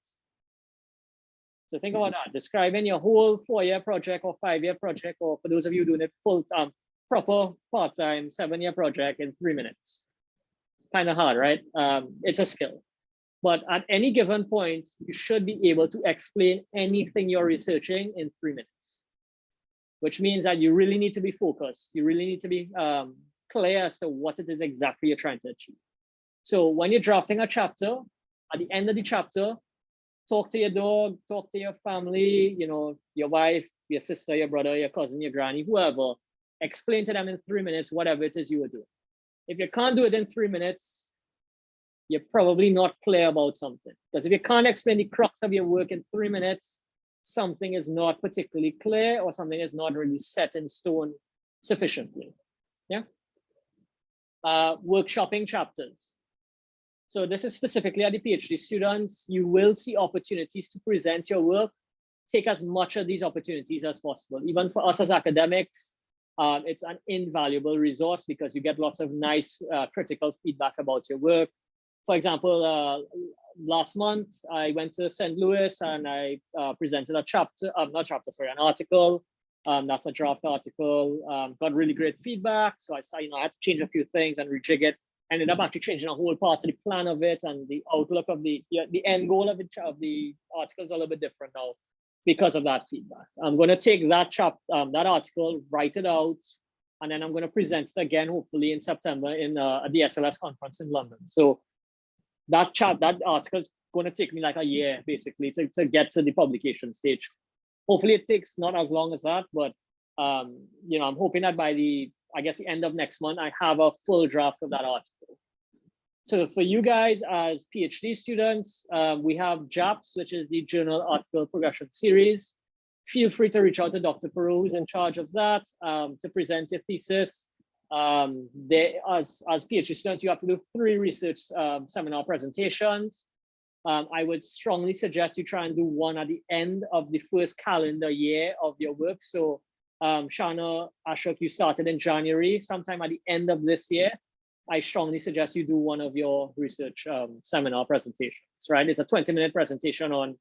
So think about that, describing your whole 4-year project or 5-year project, or for those of you doing it full proper part-time 7-year project in 3 minutes. Kind of hard, right? It's a skill. But at any given point, you should be able to explain anything you're researching in 3 minutes, which means that you really need to be focused. You really need to be clear as to what it is exactly you're trying to achieve. So when you're drafting a chapter, at the end of the chapter, talk to your dog, talk to your family, your wife, your sister, your brother, your cousin, your granny, whoever. Explain to them in 3 minutes whatever it is you were doing. If you can't do it in 3 minutes, you're probably not clear about something. Because if you can't explain the crux of your work in 3 minutes, something is not particularly clear or something is not really set in stone sufficiently. Yeah. Workshopping chapters. So this is specifically at the PhD students. You will see opportunities to present your work. Take as much of these opportunities as possible. Even for us as academics, it's an invaluable resource because you get lots of nice critical feedback about your work. For example, last month, I went to St. Louis and I presented an article. That's a draft article, got really great feedback. So I had to change a few things and rejig it. Ended up actually changing a whole part of the plan of it, and the outlook of the end goal of the article is a little bit different now because of that feedback. I'm going to take that article, write it out, and then I'm going to present it again, hopefully in September at the SLS conference in London. So that article is going to take me like a year, basically, to get to the publication stage. Hopefully it takes not as long as that, but I'm hoping that by the end of next month, I have a full draft of that article. So for you guys as PhD students, we have JAPS, which is the Journal Article Progression Series. Feel free to reach out to Dr. Koo, who's in charge of that, to present your thesis. As PhD students, you have to do 3 research seminar presentations. I would strongly suggest you try and do one at the end of the first calendar year of your work. So Shana, Ashok, you started in January, sometime at the end of this year. I strongly suggest you do one of your research seminar presentations, right? It's a 20-minute presentation on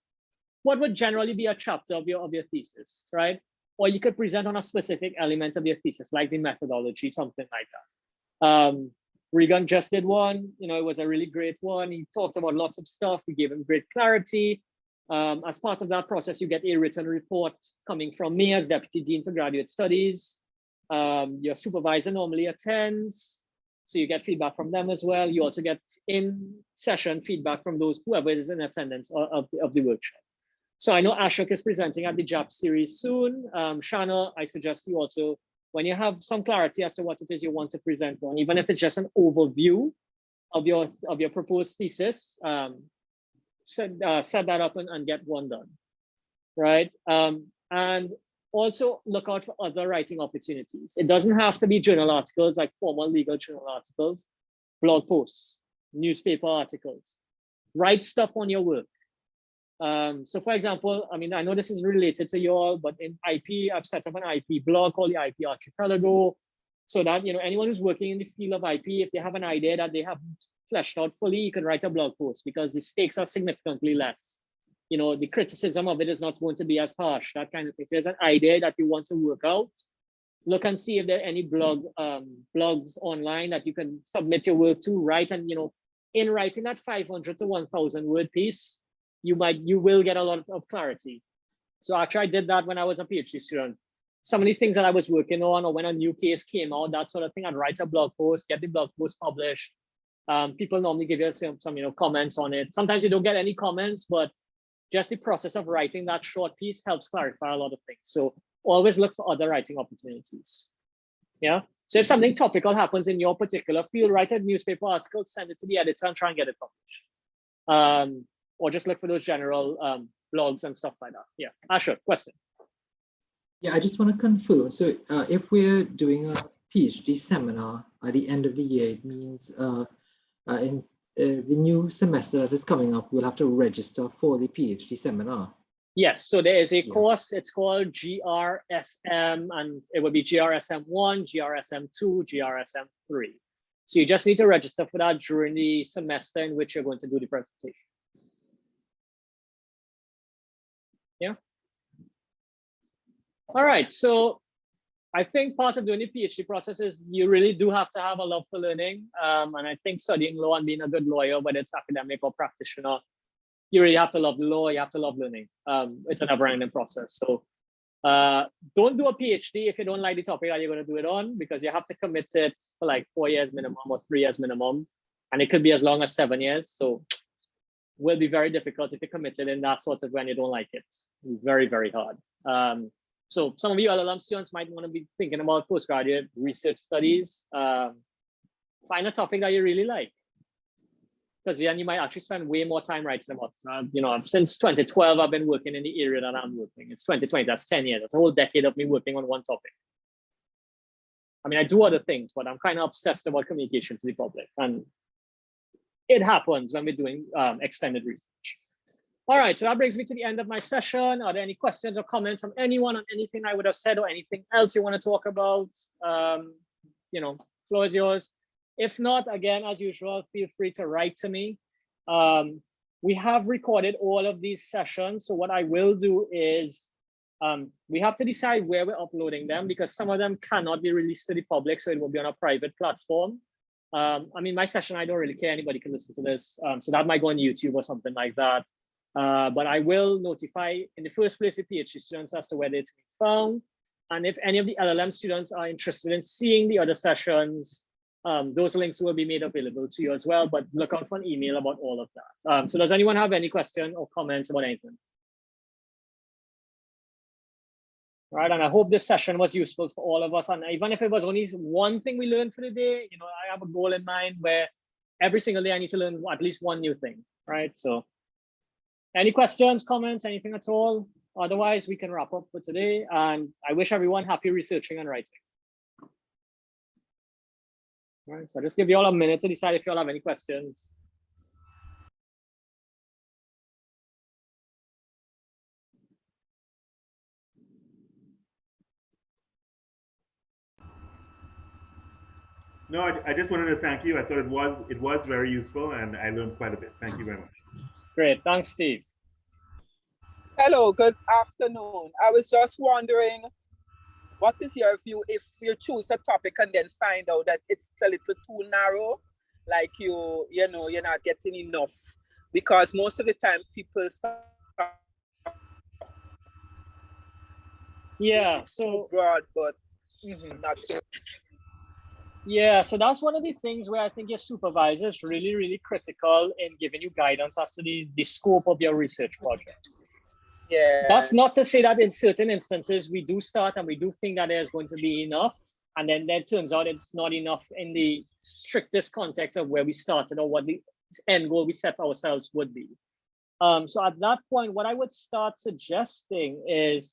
what would generally be a chapter of your thesis, right? Or you could present on a specific element of your thesis, like the methodology, something like that. Regan just did one, it was a really great one. He talked about lots of stuff. We gave him great clarity. As part of that process, you get a written report coming from me as Deputy Dean for Graduate Studies. Your supervisor normally attends, so you get feedback from them as well. You also get in-session feedback from whoever is in attendance of the workshop. So I know Ashok is presenting at the JAPS series soon. Shana, I suggest you also, when you have some clarity as to what it is you want to present on, even if it's just an overview of your proposed thesis, set that up and get one done, right? And also look out for other writing opportunities. It doesn't have to be journal articles like formal legal journal articles, blog posts, newspaper articles. Write stuff on your work. So for example, I mean, I know this is related to you all, but in IP, I've set up an IP blog called the IP Archipelago, so that, you know, anyone who's working in the field of IP, if they have an idea that they haven't fleshed out fully, you can write a blog post because the stakes are significantly less. You know, the criticism of it is not going to be as harsh, that kind of thing. If there's an idea that you want to work out, look and see if there are any blogs online that you can submit your work to, write, and, you know, in writing that 500 to 1,000 word piece, you will get a lot of clarity. So actually I did that when I was a PhD student. Some of the things that I was working on, or when a new case came out, that sort of thing, I'd write a blog post, get the blog post published. People normally give you some you know, comments on it. Sometimes you don't get any comments, but just the process of writing that short piece helps clarify a lot of things. So always look for other writing opportunities. Yeah. So if something topical happens in your particular field, write a newspaper article, send it to the editor, and try and get it published. Or just look for those general blogs and stuff like that. Yeah. Asher, question. Yeah, I just want to confirm. So if we're doing a PhD seminar at the end of the year, it means in the new semester that is coming up, we'll have to register for the PhD seminar. Yes, so there is a course, it's called GRSM, and it will be GRSM1, GRSM2, GRSM3. So you just need to register for that during the semester in which you're going to do the presentation. Yeah. All right, so I think part of doing the PhD process is you really do have to have a love for learning. And I think studying law and being a good lawyer, whether it's academic or practitioner, you really have to love the law, you have to love learning. It's a never-ending process. So don't do a PhD if you don't like the topic that you're going to do it on, because you have to commit it for like 4 years minimum or 3 years minimum. And it could be as long as 7 years. So it will be very difficult if you're committed in that sort of when you don't like it. Very, very hard. So some of you LLM students might want to be thinking about postgraduate research studies. Find a topic that you really like, because then you might actually spend way more time writing about it. You know, since 2012, I've been working in the area that I'm working. It's 2020, that's 10 years. That's a whole decade of me working on one topic. I mean, I do other things, but I'm kind of obsessed about communication to the public. And it happens when we're doing extended research. All right, so that brings me to the end of my session. Are there any questions or comments from anyone on anything I would have said or anything else you want to talk about? You know, floor is yours. If not, again, as usual, feel free to write to me. We have recorded all of these sessions. So what I will do is we have to decide where we're uploading them, because some of them cannot be released to the public. So it will be on a private platform. I mean, my session, I don't really care. Anybody can listen to this. So that might go on YouTube or something like that. But I will notify in the first place the PhD students as to where they can be found. And if any of the LLM students are interested in seeing the other sessions, those links will be made available to you as well, but look out for an email about all of that. So does anyone have any question or comments about anything? All right, and I hope this session was useful for all of us. And even if it was only one thing we learned for the day, you know, I have a goal in mind where every single day I need to learn at least one new thing, right? So any questions, comments, anything at all? Otherwise, we can wrap up for today. And I wish everyone happy researching and writing. All right, so I'll just give you all a minute to decide if you all have any questions. No, I just wanted to thank you. I thought it was very useful, and I learned quite a bit. Thank you very much. Great, thanks, Steve. Hello, good afternoon. I was just wondering, what is your view if you choose a topic and then find out that it's a little too narrow, like you know, you're not getting enough? Because most of the time people start so broad, but not so. Yeah, so that's one of these things where I think your supervisor is really, really critical in giving you guidance as to the scope of your research project. Yeah. That's not to say that in certain instances we do start and we do think that there's going to be enough, and then it turns out it's not enough in the strictest context of where we started or what the end goal we set for ourselves would be. So at that point, what I would start suggesting is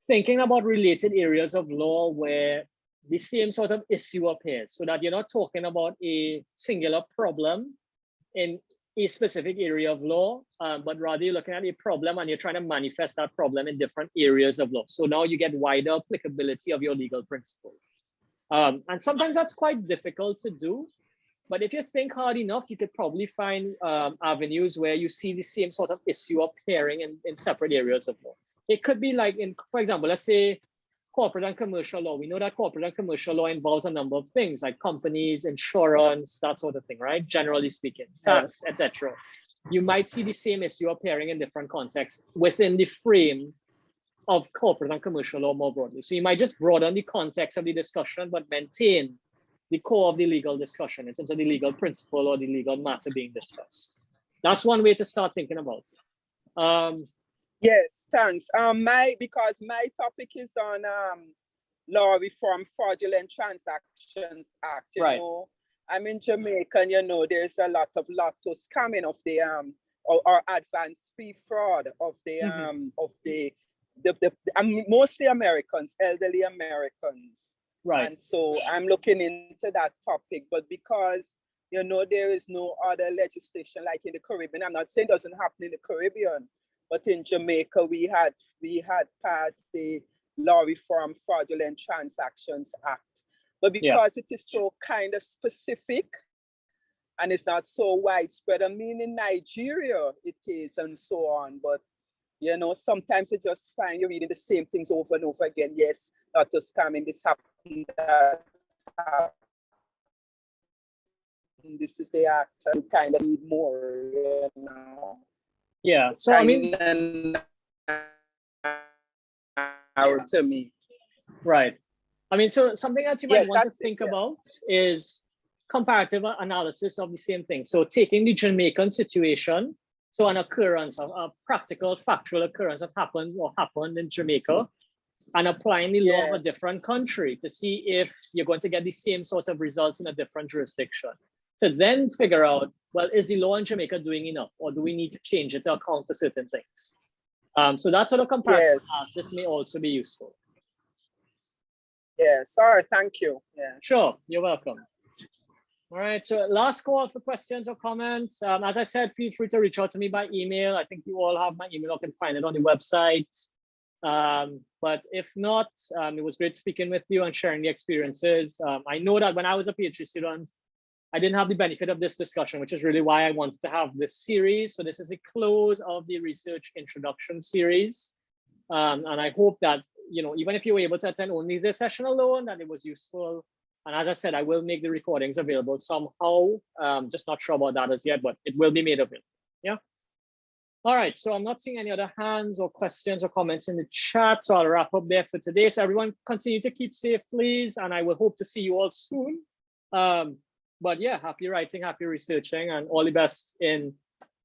thinking about related areas of law where the same sort of issue appears, so that you're not talking about a singular problem in a specific area of law, but rather you're looking at a problem and you're trying to manifest that problem in different areas of law. So now you get wider applicability of your legal principle. And sometimes that's quite difficult to do, but if you think hard enough, you could probably find avenues where you see the same sort of issue appearing in separate areas of law. It could be like, for example, let's say corporate and commercial law. We know that corporate and commercial law involves a number of things like companies, insurance, that sort of thing, right? Generally speaking, tax, etc. You might see the same issue appearing in different contexts within the frame of corporate and commercial law more broadly. So you might just broaden the context of the discussion, but maintain the core of the legal discussion in terms of the legal principle or the legal matter being discussed. That's one way to start thinking about it. Yes, thanks. Because my topic is on law reform, fraudulent transactions act. You know, I'm in Jamaica, and you know, there's a lot of lotto scamming of the or advance fee fraud of the of the mostly Americans, elderly Americans. Right. And so I'm looking into that topic, but because you know there is no other legislation like in the Caribbean. I'm not saying it doesn't happen in the Caribbean. But in Jamaica, we had passed the Law Reform Fraudulent Transactions Act. But because it is so kind of specific and it's not so widespread, I mean, in Nigeria it is and so on. But, you know, sometimes you just find you're reading the same things over and over again. Yes, not just scamming, this happened, that happened. This is the act, and you kind of need more, you know. Yeah, so I mean, to me, right. I mean, so something that you might want to think about is comparative analysis of the same thing. So taking the Jamaican situation, so an occurrence of a practical, factual occurrence that happened in Jamaica, and applying the law of a different country to see if you're going to get the same sort of results in a different jurisdiction. To then figure out, well, is the law in Jamaica doing enough, or do we need to change it to account for certain things? So that sort of comparative analysis may also be useful. Yes, all right, thank you. Yes. Sure, you're welcome. All right, so last call for questions or comments. As I said, feel free to reach out to me by email. I think you all have my email. I can find it on the website. But if not, it was great speaking with you and sharing the experiences. I know that when I was a PhD student, I didn't have the benefit of this discussion, which is really why I wanted to have this series. So this is the close of the research introduction series. And I hope that, you know, even if you were able to attend only this session alone, that it was useful. And as I said, I will make the recordings available somehow. Just not sure about that as yet, but it will be made available. Yeah. All right, so I'm not seeing any other hands or questions or comments in the chat. So I'll wrap up there for today. So everyone continue to keep safe, please. And I will hope to see you all soon. But yeah, happy writing, happy researching, and all the best in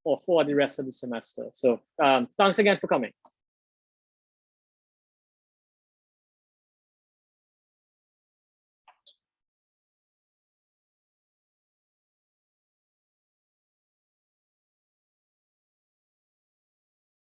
or for the rest of the semester. So thanks again for coming.